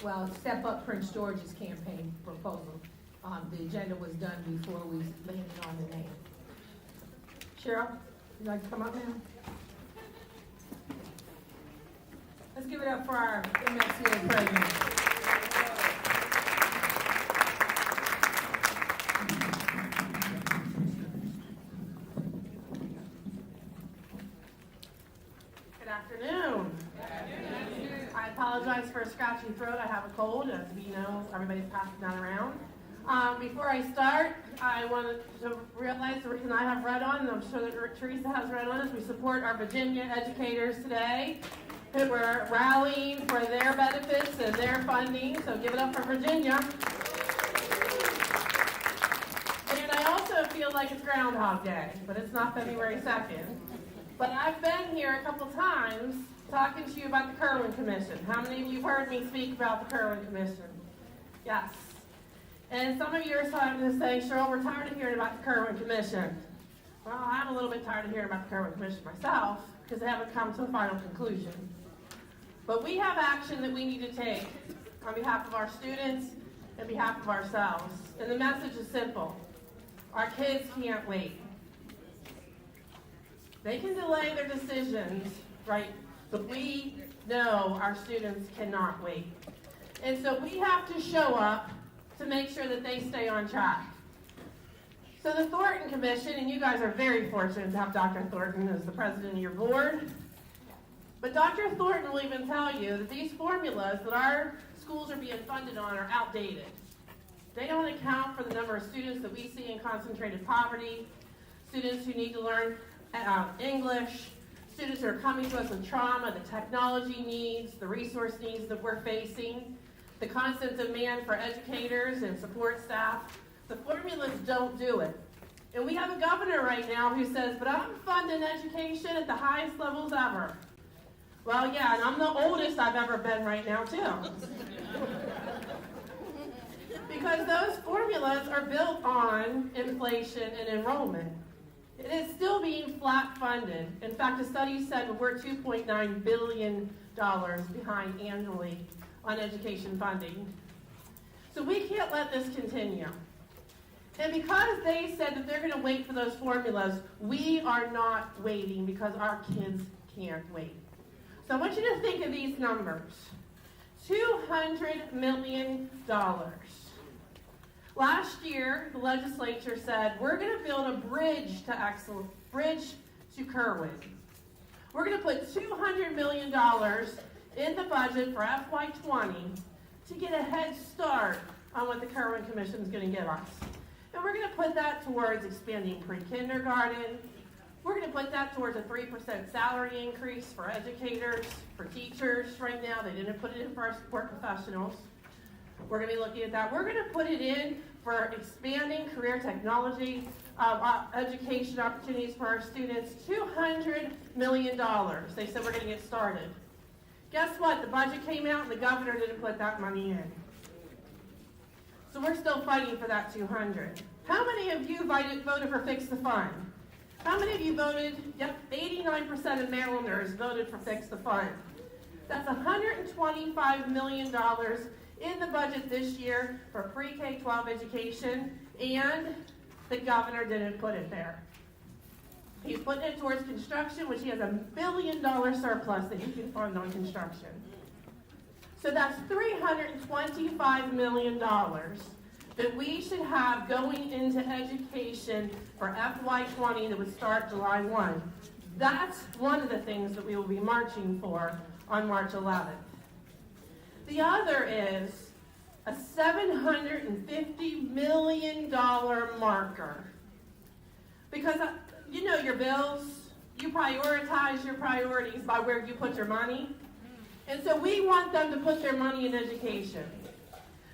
well, Step Up Prince George's campaign proposal. The agenda was done before we landed on the name. Cheryl, you'd like to come up now? Let's give it up for our MSCA president. Good afternoon. I apologize for a scratchy throat. I have a cold, as we know, everybody's passing that around. Before I start, I wanted to realize the reason I have red on, and I'm sure that Teresa has red on, is we support our Virginia educators today who were rallying for their benefits and their funding, so give it up for Virginia. And I also feel like it's Groundhog Day, but it's not February 2nd. But I've been here a couple times talking to you about the Kirwan Commission. How many of you heard me speak about the Kirwan Commission? Yes. And some of you are starting to say, Cheryl, we're tired of hearing about the Kirwan Commission. Well, I'm a little bit tired of hearing about the Kirwan Commission myself, because they haven't come to a final conclusion. But we have action that we need to take on behalf of our students and behalf of ourselves. And the message is simple. Our kids can't wait. They can delay their decisions, right? But we know our students cannot wait. And so we have to show up to make sure that they stay on track. So the Thornton Commission, and you guys are very fortunate to have Dr. Thornton as the president of your board. But Dr. Thornton will even tell you that these formulas that our schools are being funded on are outdated. They don't account for the number of students that we see in concentrated poverty, students who need to learn English, students who are coming to us with trauma, the technology needs, the resource needs that we're facing, the constant demand for educators and support staff. The formulas don't do it. And we have a governor right now who says, but I'm funding education at the highest levels ever. Well, yeah, and I'm the oldest I've ever been right now, too. Because those formulas are built on inflation and enrollment. It is still being flat funded. In fact, a study said we're $2.9 billion behind annually on education funding. So we can't let this continue. And because they said that they're going to wait for those formulas, we are not waiting because our kids can't wait. So I want you to think of these numbers. $200 million. Last year, the legislature said, we're going to build a bridge to excellence, bridge to Kirwan. We're going to put $200 million in the budget for FY20 to get a head start on what the Kerwin Commission is going to give us. And we're going to put that towards expanding pre-kindergarten. We're going to put that towards a 3% salary increase for educators, for teachers. Right now, they didn't put it in for our support professionals. We're going to be looking at that. We're going to put it in for expanding career technology education opportunities for our students. $200 million. They said we're going to get started. Guess what? The budget came out and the governor didn't put that money in. So we're still fighting for that 200. How many of you voted for Fix the Fund? How many of you voted? Yep, 89% of Marylanders voted for Fix the Fund. That's $125 million in the budget this year for pre-K-12 education, and the governor didn't put it there. He's putting it towards construction, which he has $1 billion surplus that he can fund on construction. So that's $325 million that we should have going into education for FY20 that would start July 1. That's one of the things that we will be marching for on March 11th. The other is a $750 million marker. Because you know your bills, you prioritize your priorities by where you put your money. And so we want them to put their money in education.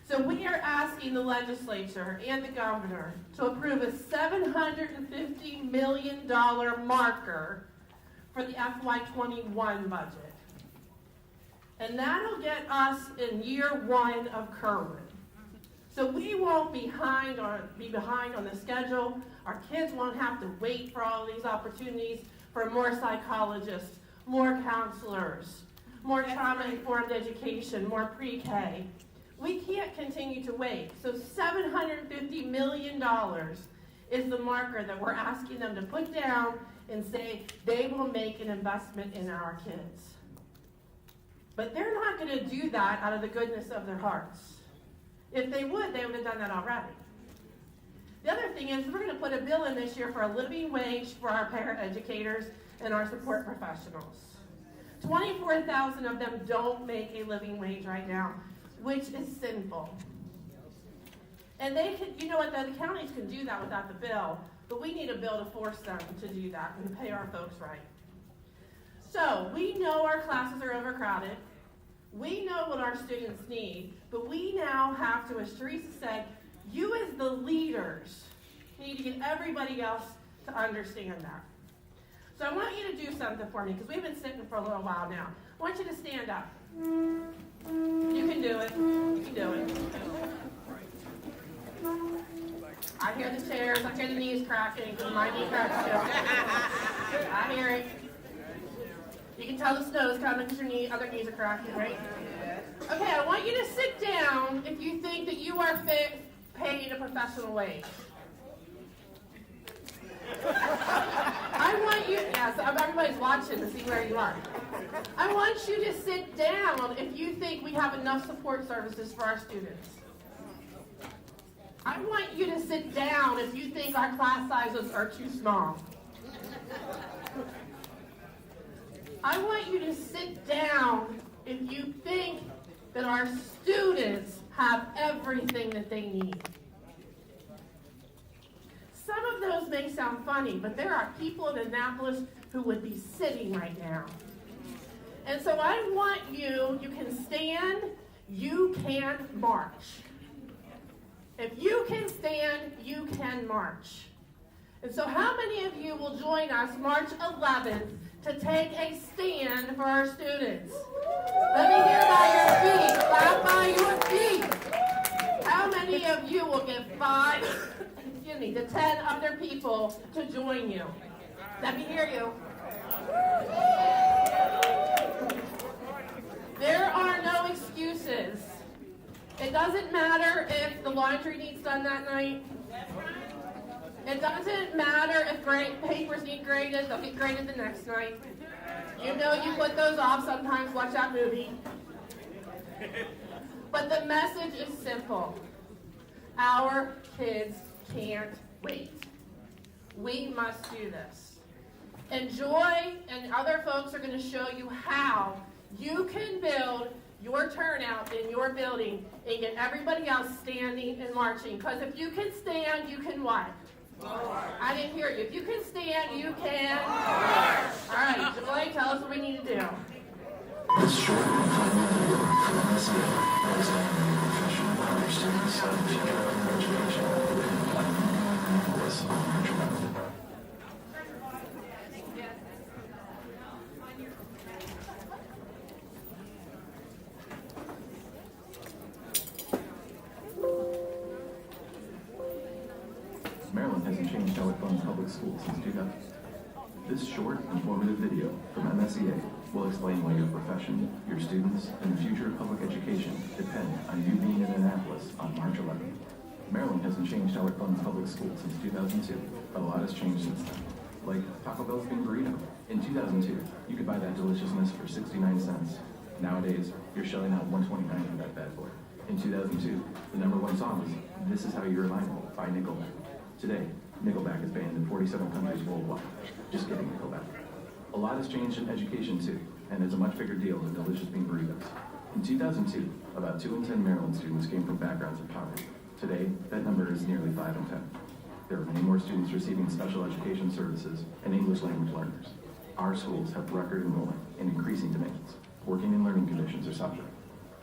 So we are asking the legislature and the governor to approve a $750 million marker for the FY21 budget. And that'll get us in year 1 of Kerwin. So we won't be behind on the schedule. Our kids won't have to wait for all these opportunities for more psychologists, more counselors, more trauma-informed education, more pre-K. We can't continue to wait. So $750 million is the marker that we're asking them to put down and say they will make an investment in our kids. But they're not going to do that out of the goodness of their hearts. If they would have done that already. The other thing is we're going to put a bill in this year for a living wage for our paraeducators and our support professionals. 24,000 of them don't make a living wage right now, which is sinful. And they can, you know what, the counties can do that without the bill, but we need a bill to force them to do that and to pay our folks right. So we know our classes are overcrowded. We know what our students need, but we now have to, as Teresa said, you as the leaders need to get everybody else to understand that. So I want you to do something for me, because we've been sitting for a little while now. I want you to stand up. You can do it. You can do it. I hear the chairs. I hear the knees cracking, because my knee cracks too. I hear it. You can tell the snow's coming because your other knees are cracking, right? Okay, I want you to sit down if you think that you are paid a professional wage. I want you, yes, everybody's watching to see where you are. I want you to sit down if you think we have enough support services for our students. I want you to sit down if you think our class sizes are too small. I want you to sit down if you think that our students have everything that they need. Some of those may sound funny, but there are people in Annapolis who would be sitting right now. And so I want you can stand, you can march. If you can stand, you can march. And so how many of you will join us March 11th to take a stand for our students? Let me hear by your feet. Clap by your feet. How many of you will get 5 to 10 other people to join you? Let me hear you. There are no excuses. It doesn't matter if the laundry needs done that night. It doesn't matter if papers need graded, they'll get graded the next night. You know you put those off sometimes, watch that movie. But the message is simple. Our kids can't wait. We must do this. And Joy and other folks are going to show you how you can build your turnout in your building and get everybody else standing and marching. Because if you can stand, you can what? I didn't hear you. If you can stand, you can. All right, Joy, tell us what we need to do. This short video from MSA representing professional college students of the future of education was on March 11th. Maryland hasn't changed how it funds public schools since 2000. This short, informative video from MSEA will explain why your profession, your students, and the future of public education depend on you being in Annapolis on March 11th. Maryland hasn't changed how it funds public schools since 2002, but a lot has changed since then. Like Taco Bell's Bean Burrito. In 2002, you could buy that deliciousness for 69 cents. Nowadays, you're shelling out $1.29 for that bad boy. In 2002, the #1 song was This Is How You're Alignable by Nickelback. Today, Nickelback is banned in 47 countries worldwide. Just kidding, Nickelback. A lot has changed in education too, and it's a much bigger deal than delicious bean burritos. In 2002, about 2 in 10 Maryland students came from backgrounds of poverty. Today, that number is nearly 5 in 10. There are many more students receiving special education services and English language learners. Our schools have record enrollment and increasing demands. Working and learning conditions are suffering.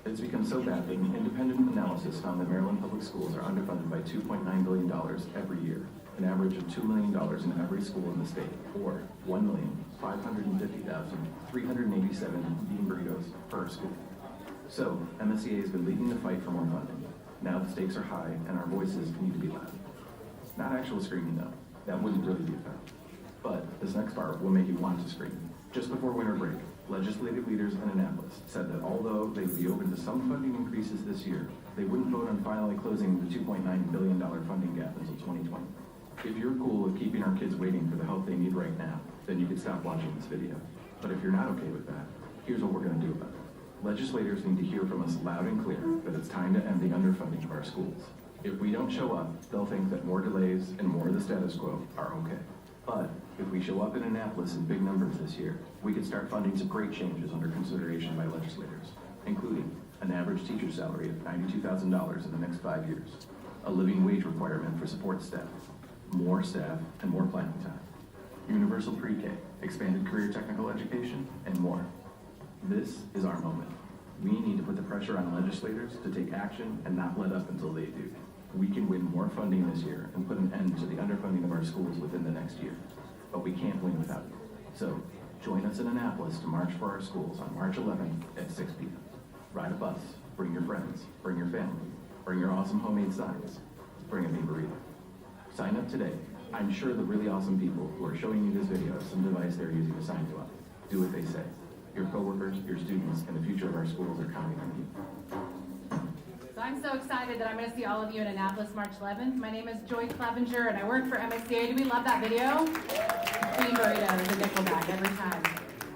It's become so bad that an independent analysis found that Maryland public schools are underfunded by $2.9 billion every year, an average of $2 million in every school in the state, or 1,550,387 bean burritos per school. So, MSEA has been leading the fight for more funding. Now the stakes are high, and our voices need to be loud. Not actual screaming, though. That wouldn't really be effective. But this next part will make you want to scream. Just before winter break, legislative leaders in Annapolis said that although they would be open to some funding increases this year, they wouldn't vote on finally closing the $2.9 billion funding gap until 2020. If you're cool with keeping our kids waiting for the help they need right now, then you can stop watching this video. But if you're not okay with that, here's what we're going to do about it. Legislators need to hear from us loud and clear that it's time to end the underfunding of our schools. If we don't show up, they'll think that more delays and more of the status quo are okay. But if we show up in Annapolis in big numbers this year, we could start funding some great changes under consideration by legislators, including an average teacher salary of $92,000 in the next 5 years, a living wage requirement for support staff, more staff and more planning time, universal pre-K, expanded career technical education, and more. This is our moment. We need to put the pressure on legislators to take action and not let up until they do. We can win more funding this year and put an end to the underfunding of our schools within the next year. But we can't win without you. So, join us in Annapolis to march for our schools on March 11th at 6 p.m. Ride a bus, bring your friends, bring your family, bring your awesome homemade signs, bring a bean burrito. Sign up today. I'm sure the really awesome people who are showing you this video have some device they're using to sign you up. Do what they say. Your coworkers, your students, and the future of our schools are counting on you. So I'm so excited that I'm going to see all of you in Annapolis March 11th. My name is Joy Clevenger, and I work for MSEA. Do we love that video? Bean burritos and Nickelback every time.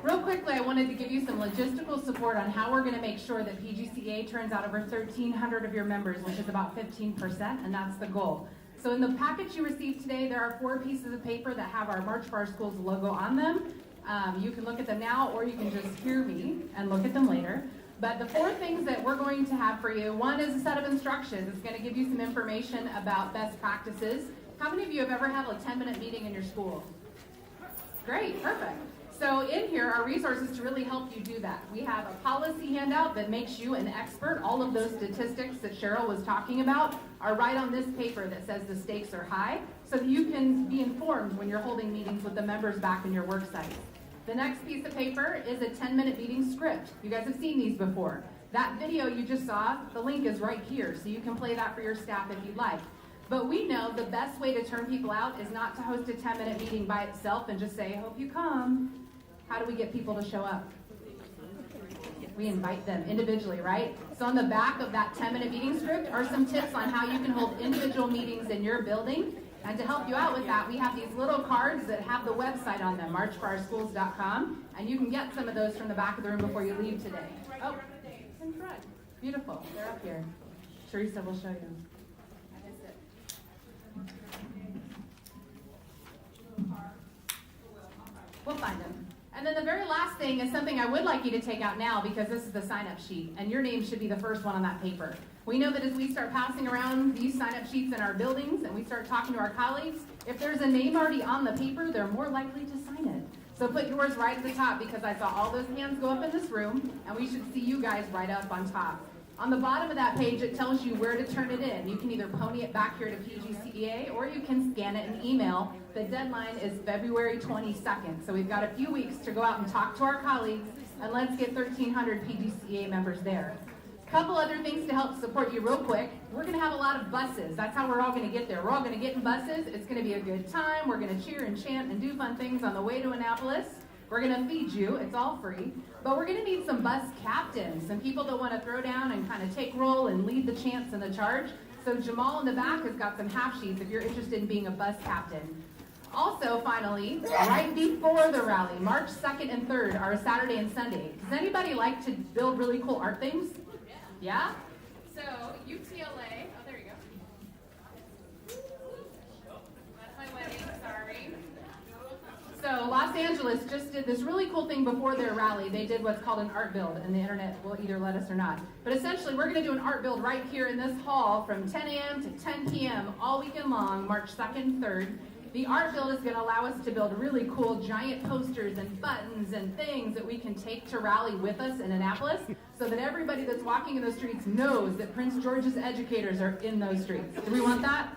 Real quickly, I wanted to give you some logistical support on how we're going to make sure that PGCEA turns out over 1,300 of your members, which is about 15%, and that's the goal. So in the package you received today, there are 4 pieces of paper that have our March for Our Schools logo on them. You can look at them now, or you can just hear me and look at them later. But the 4 things that we're going to have for you, one is a set of instructions. It's going to give you some information about best practices. How many of you have ever had a 10-minute meeting in your school? Great, perfect. So in here are resources to really help you do that. We have a policy handout that makes you an expert. All of those statistics that Cheryl was talking about are right on this paper that says the stakes are high, so that you can be informed when you're holding meetings with the members back in your work site. The next piece of paper is a 10-minute meeting script. You guys have seen these before. That video you just saw, the link is right here, so you can play that for your staff if you'd like. But we know the best way to turn people out is not to host a 10-minute meeting by itself and just say, hope you come. How do we get people to show up? We invite them individually, right? So on the back of that 10-minute meeting script are some tips on how you can hold individual meetings in your building. And to help you out with that, we have these little cards that have the website on them, marchforOurSchools.com, and you can get some of those from the back of the room before you leave today. Oh, in front. Beautiful. They're up here. Teresa will show you. We'll find them. And then the very last last thing is something I would like you to take out now, because this is the sign-up sheet, and your name should be the first one on that paper. We know that as we start passing around these sign-up sheets in our buildings and we start talking to our colleagues, if there's a name already on the paper, they're more likely to sign it. So put yours right at the top, because I saw all those hands go up in this room, and we should see you guys right up on top. On the bottom of that page, it tells you where to turn it in. You can either pony it back here to PGCEA, or you can scan it and email. The deadline is February 22nd, so we've got a few weeks to go out and talk to our colleagues, and let's get 1,300 PGCEA members there. Couple other things to help support you real quick. We're gonna have a lot of buses. That's how we're all gonna get there. We're all gonna get in buses. It's gonna be a good time. We're gonna cheer and chant and do fun things on the way to Annapolis. We're gonna feed you, it's all free. But we're gonna need some bus captains, some people that wanna throw down and kind of take roll and lead the chants and the charge. So Jamal in the back has got some half sheets if you're interested in being a bus captain. Also, finally, right before the rally, March 2nd and 3rd are a Saturday and Sunday. Does anybody like to build really cool art things? Yeah? So, UTLA, oh, there you go. That's my wedding, sorry. So, Los Angeles just did this really cool thing before their rally. They did what's called an art build, and the internet will either let us or not. But essentially, we're going to do an art build right here in this hall from 10 a.m. to 10 p.m. all weekend long, March 2nd and 3rd. The art build is going to allow us to build really cool giant posters and buttons and things that we can take to rally with us in Annapolis, so that everybody that's walking in those streets knows that Prince George's educators are in those streets. Do we want that?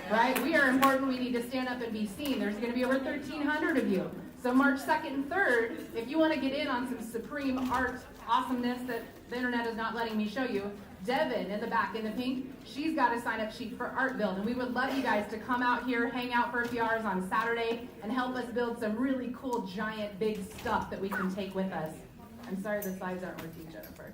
Right? We are important. We need to stand up and be seen. There's going to be over 1,300 of you. So March 2nd and 3rd, if you want to get in on some supreme art awesomeness that the internet is not letting me show you, Devin in the back in the pink, she's got a sign-up sheet for art build, and we would love you guys to come out here, hang out for a few hours on Saturday, and help us build some really cool, giant, big stuff that we can take with us. I'm sorry the slides aren't working, Jennifer.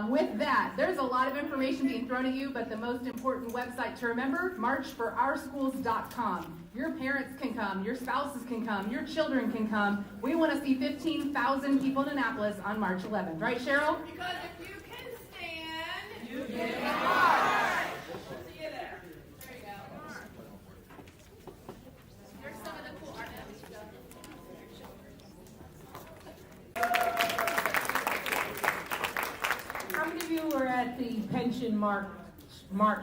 With that, there's a lot of information being thrown at you, but the most important website to remember, marchforOurSchools.com. Your parents can come, your spouses can come, your children can come. We want to see 15,000 people in Annapolis on March 11th. Right, Cheryl? Because if you can stand, you can march. See you there. There you go. Here's some of the cool art. How many of you were at the pension march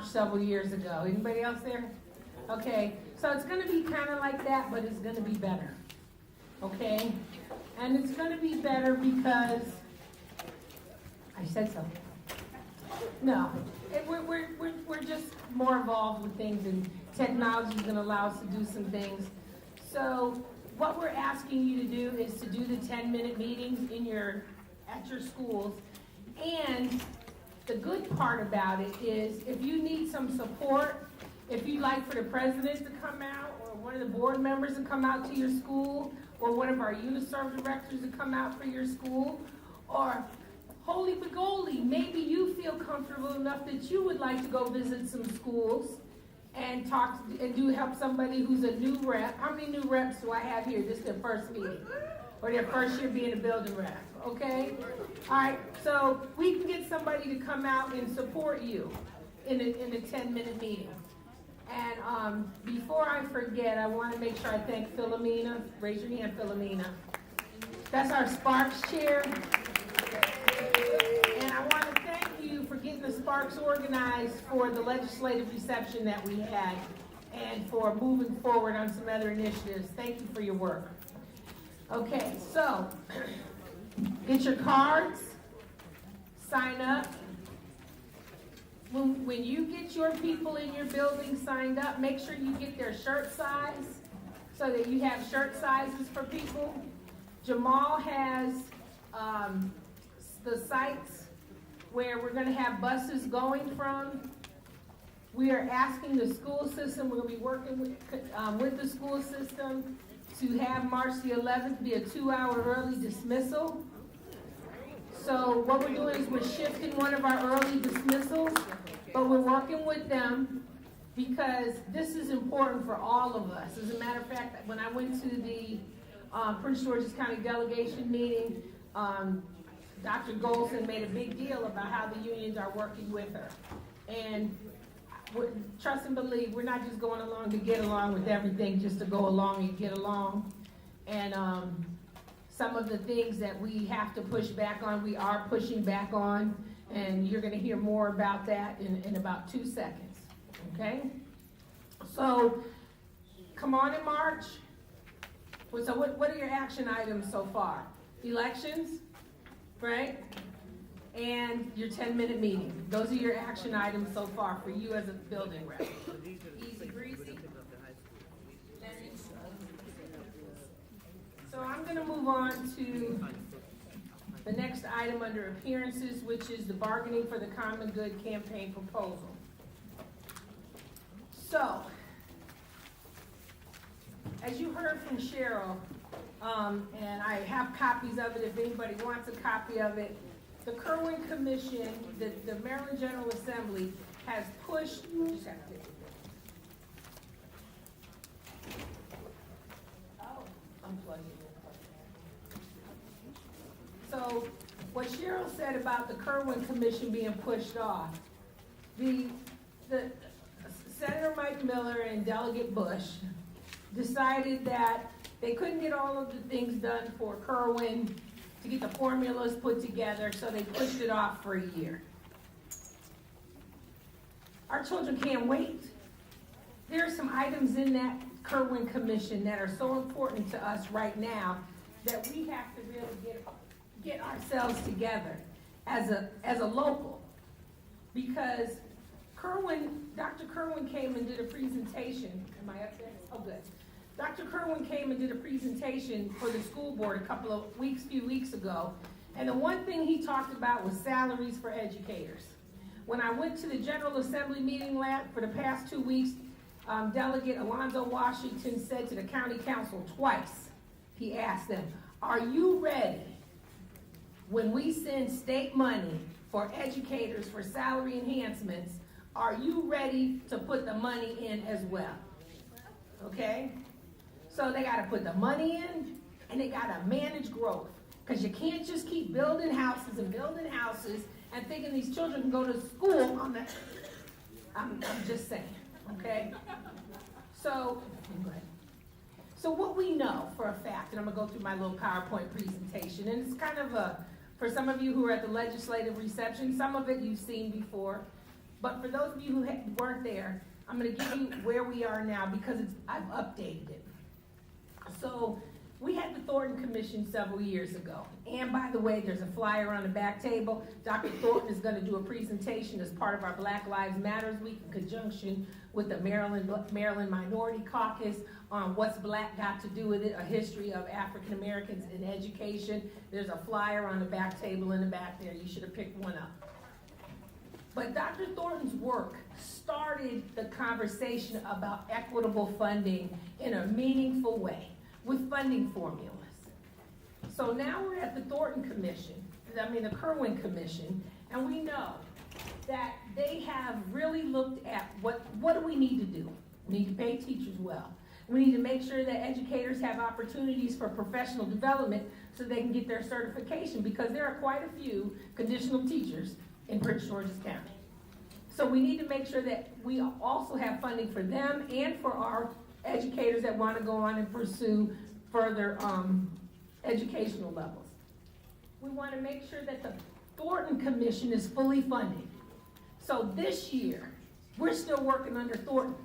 several years ago? Anybody else there? Okay, so it's going to be kind of like that, but it's going to be better. Okay, and it's going to be better because I said so. No, we're just more involved with things, and technology is going to allow us to do some things. So what we're asking you to do is to do the 10-minute meetings at your schools. And the good part about it is, if you need some support, if you'd like for the president to come out, or one of the board members to come out to your school, or one of our UniServe directors to come out for your school, or holy begoli, maybe you feel comfortable enough that you would like to go visit some schools and talk and help somebody who's a new rep. How many new reps do I have here? This is their first meeting, or their first year being a building rep. Okay? All right, so we can get somebody to come out and support you in a 10-minute meeting. And before I forget, I want to make sure I thank Philomena. Raise your hand, Philomena. That's our Sparks chair. And I want to thank you for getting the Sparks organized for the legislative reception that we had, and for moving forward on some other initiatives. Thank you for your work. Okay, so get your cards, sign up. When you get your people in your building signed up, make sure you get their shirt size so that you have shirt sizes for people. Jamal has the sites where we're going to have buses going from. We are asking the school system, we're going to be working with the school system to have March the 11th be a 2-hour early dismissal. So what we're doing is we're shifting one of our early dismissals, but we're working with them because this is important for all of us. As a matter of fact, when I went to the Prince George's County delegation meeting, Dr. Golson made a big deal about how the unions are working with her. And trust and believe, we're not just going along to get along with everything, just to go along and get along. And some of the things that we have to push back on, we are pushing back on, and you're gonna hear more about that in about 2 seconds, okay? So, come on in March. So what are your action items so far? Elections, right? And your 10-minute meeting. Those are your action items so far for you as a building rep. Easy breezy. So I'm gonna move on to the next item under appearances, which is the bargaining for the common good campaign proposal. So, as you heard from Cheryl, and I have copies of it if anybody wants a copy of it, the Kerwin Commission, the Maryland General Assembly has pushed, So, what Cheryl said about the Kerwin Commission being pushed off, the Senator Mike Miller and Delegate Bush decided that they couldn't get all of the things done for Kerwin to get the formulas put together, so they pushed it off for a year. Our children can't wait. There are some items in that Kerwin Commission that are so important to us right now that we have to really get ourselves together as a local, because Dr. Kerwin came and did a presentation. Am I up there? Oh, good. Dr. Kerwin came and did a presentation for the school board a few weeks ago, and the one thing he talked about was salaries for educators. When I went to the General Assembly meeting for the past 2 weeks, Delegate Alonzo Washington said to the county council twice, he asked them, are you ready when we send state money for educators for salary enhancements, are you ready to put the money in as well? Okay? So they gotta put the money in, and they gotta manage growth. Because you can't just keep building houses and thinking these children can go to school on that. I'm just saying, okay? So what we know for a fact, and I'm gonna go through my little PowerPoint presentation, and it's kind of for some of you who are at the legislative reception, some of it you've seen before, but for those of you who weren't there, I'm gonna give you where we are now because I've updated it. So we had the Thornton Commission several years ago. And by the way, there's a flyer on the back table. Dr. Thornton is gonna do a presentation as part of our Black Lives Matters Week in conjunction with the Maryland Minority Caucus on what's black got to do with it, a history of African Americans in education. There's a flyer on the back table in the back there. You should have picked one up. But Dr. Thornton's work started the conversation about equitable funding in a meaningful way with funding formulas. So now we're at the the Kerwin Commission, and we know that they have really looked at what do we need to do? We need to pay teachers well. We need to make sure that educators have opportunities for professional development so they can get their certification, because there are quite a few conditional teachers in Prince George's County. So we need to make sure that we also have funding for them and for our educators that want to go on and pursue further educational levels. We want to make sure that the Thornton Commission is fully funded. So this year, we're still working under Thornton,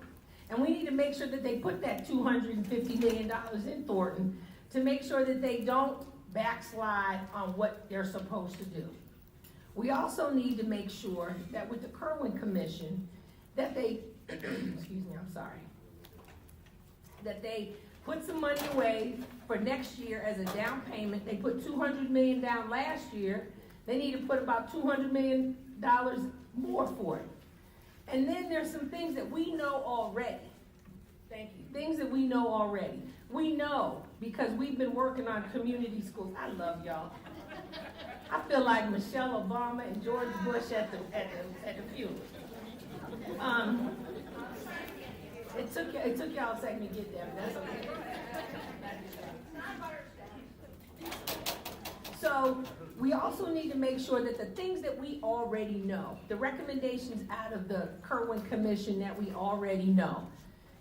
and we need to make sure that they put that $250 million in Thornton to make sure that they don't backslide on what they're supposed to do. We also need to make sure that with the Kerwin Commission, that they, that they put some money away for next year as a down payment. They put $200 million down last year. They need to put about $200 million more for it. And then there's some things that we know already. Thank you. Things that we know already. We know because we've been working on community schools. I love y'all. I feel like Michelle Obama and George Bush at the funeral. It took y'all a second to get there, but that's okay. So we also need to make sure that the things that we already know, the recommendations out of the Kerwin Commission that we already know,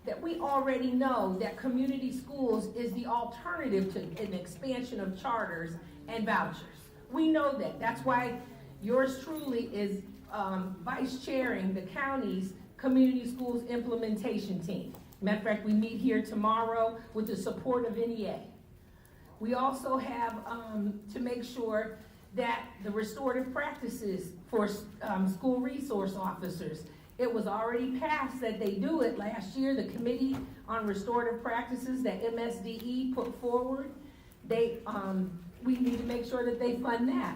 that we already know that community schools is the alternative to an expansion of charters and vouchers. We know that. That's why yours truly is vice chairing the county's community schools implementation team. Matter of fact, we meet here tomorrow with the support of NEA. We also have to make sure that the restorative practices for school resource officers, it was already passed that they do it last year. The Committee on Restorative Practices that MSDE put forward, we need to make sure that they fund that.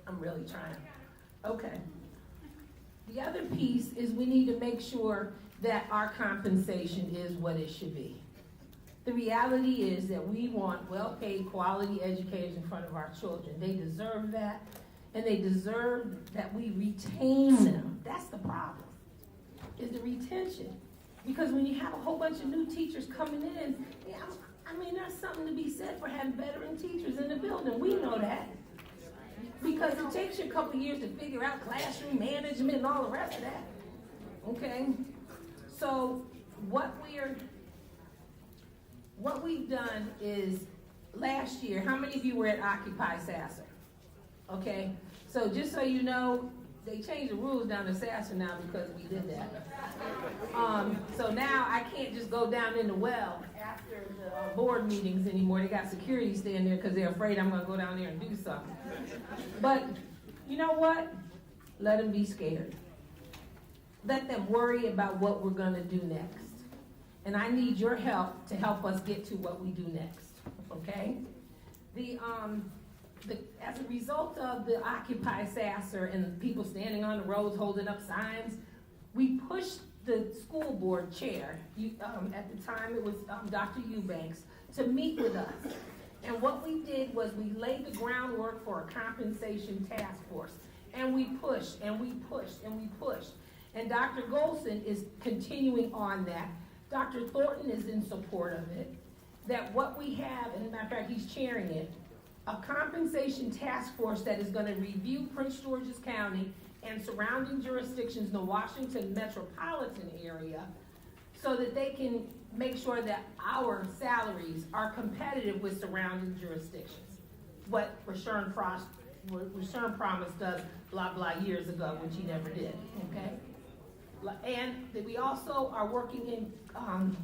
I'm really trying. Okay. The other piece is we need to make sure that our compensation is what it should be. The reality is that we want well-paid, quality educators in front of our children. They deserve that, and they deserve that we retain them. That's the problem, is the retention. Because when you have a whole bunch of new teachers coming in, yeah, I mean, there's something to be said for having veteran teachers in the building. We know that. Because it takes you a couple years to figure out classroom management and all the rest of that. Okay? So what we've done is, last year, how many of you were at Occupy Sasser? Okay? So just so you know, they changed the rules down to Sasser now because we did that. So now I can't just go down in the well after the board meetings anymore. They got security staying there because they're afraid I'm going to go down there and do something. But you know what? Let them be scared. Let them worry about what we're going to do next. And I need your help to help us get to what we do next, okay? As a result of the Occupy Sasser and people standing on the roads holding up signs, we pushed the school board chair, at the time it was Dr. Eubanks, to meet with us. And what we did was we laid the groundwork for a compensation task force. And we pushed, and we pushed, and we pushed. And Dr. Golson is continuing on that. Dr. Thornton is in support of it. That what we have, and as a matter of fact, he's chairing it, a compensation task force that is going to review Prince George's County and surrounding jurisdictions in the Washington metropolitan area so that they can make sure that our salaries are competitive with surrounding jurisdictions. What Rashawn promised us blah, blah years ago, which he never did, okay? And that we also are working in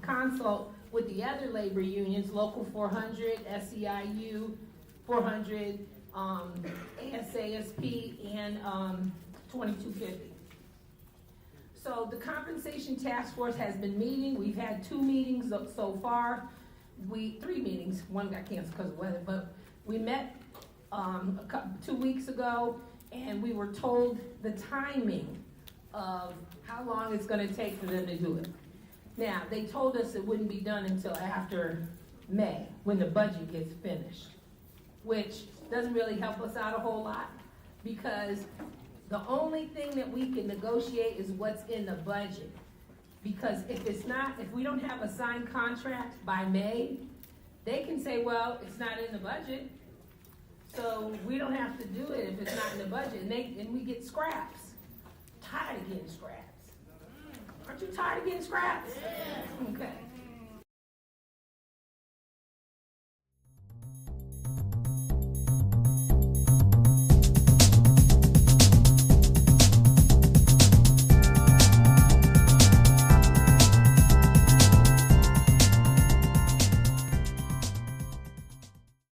consult with the other labor unions, Local 400, SEIU 400, ASASP, and 2250. So the compensation task force has been meeting. We've had 2 meetings so far. 3 meetings. One got canceled because of weather, but we met 2 weeks ago, and we were told the timing of how long it's going to take for them to do it. Now, they told us it wouldn't be done until after May, when the budget gets finished, which doesn't really help us out a whole lot, because the only thing that we can negotiate is what's in the budget. Because if we don't have a signed contract by May, they can say, well, it's not in the budget, so we don't have to do it if it's not in the budget, and we get scraps. Tired of getting scraps. Aren't you tired of getting scraps? Okay.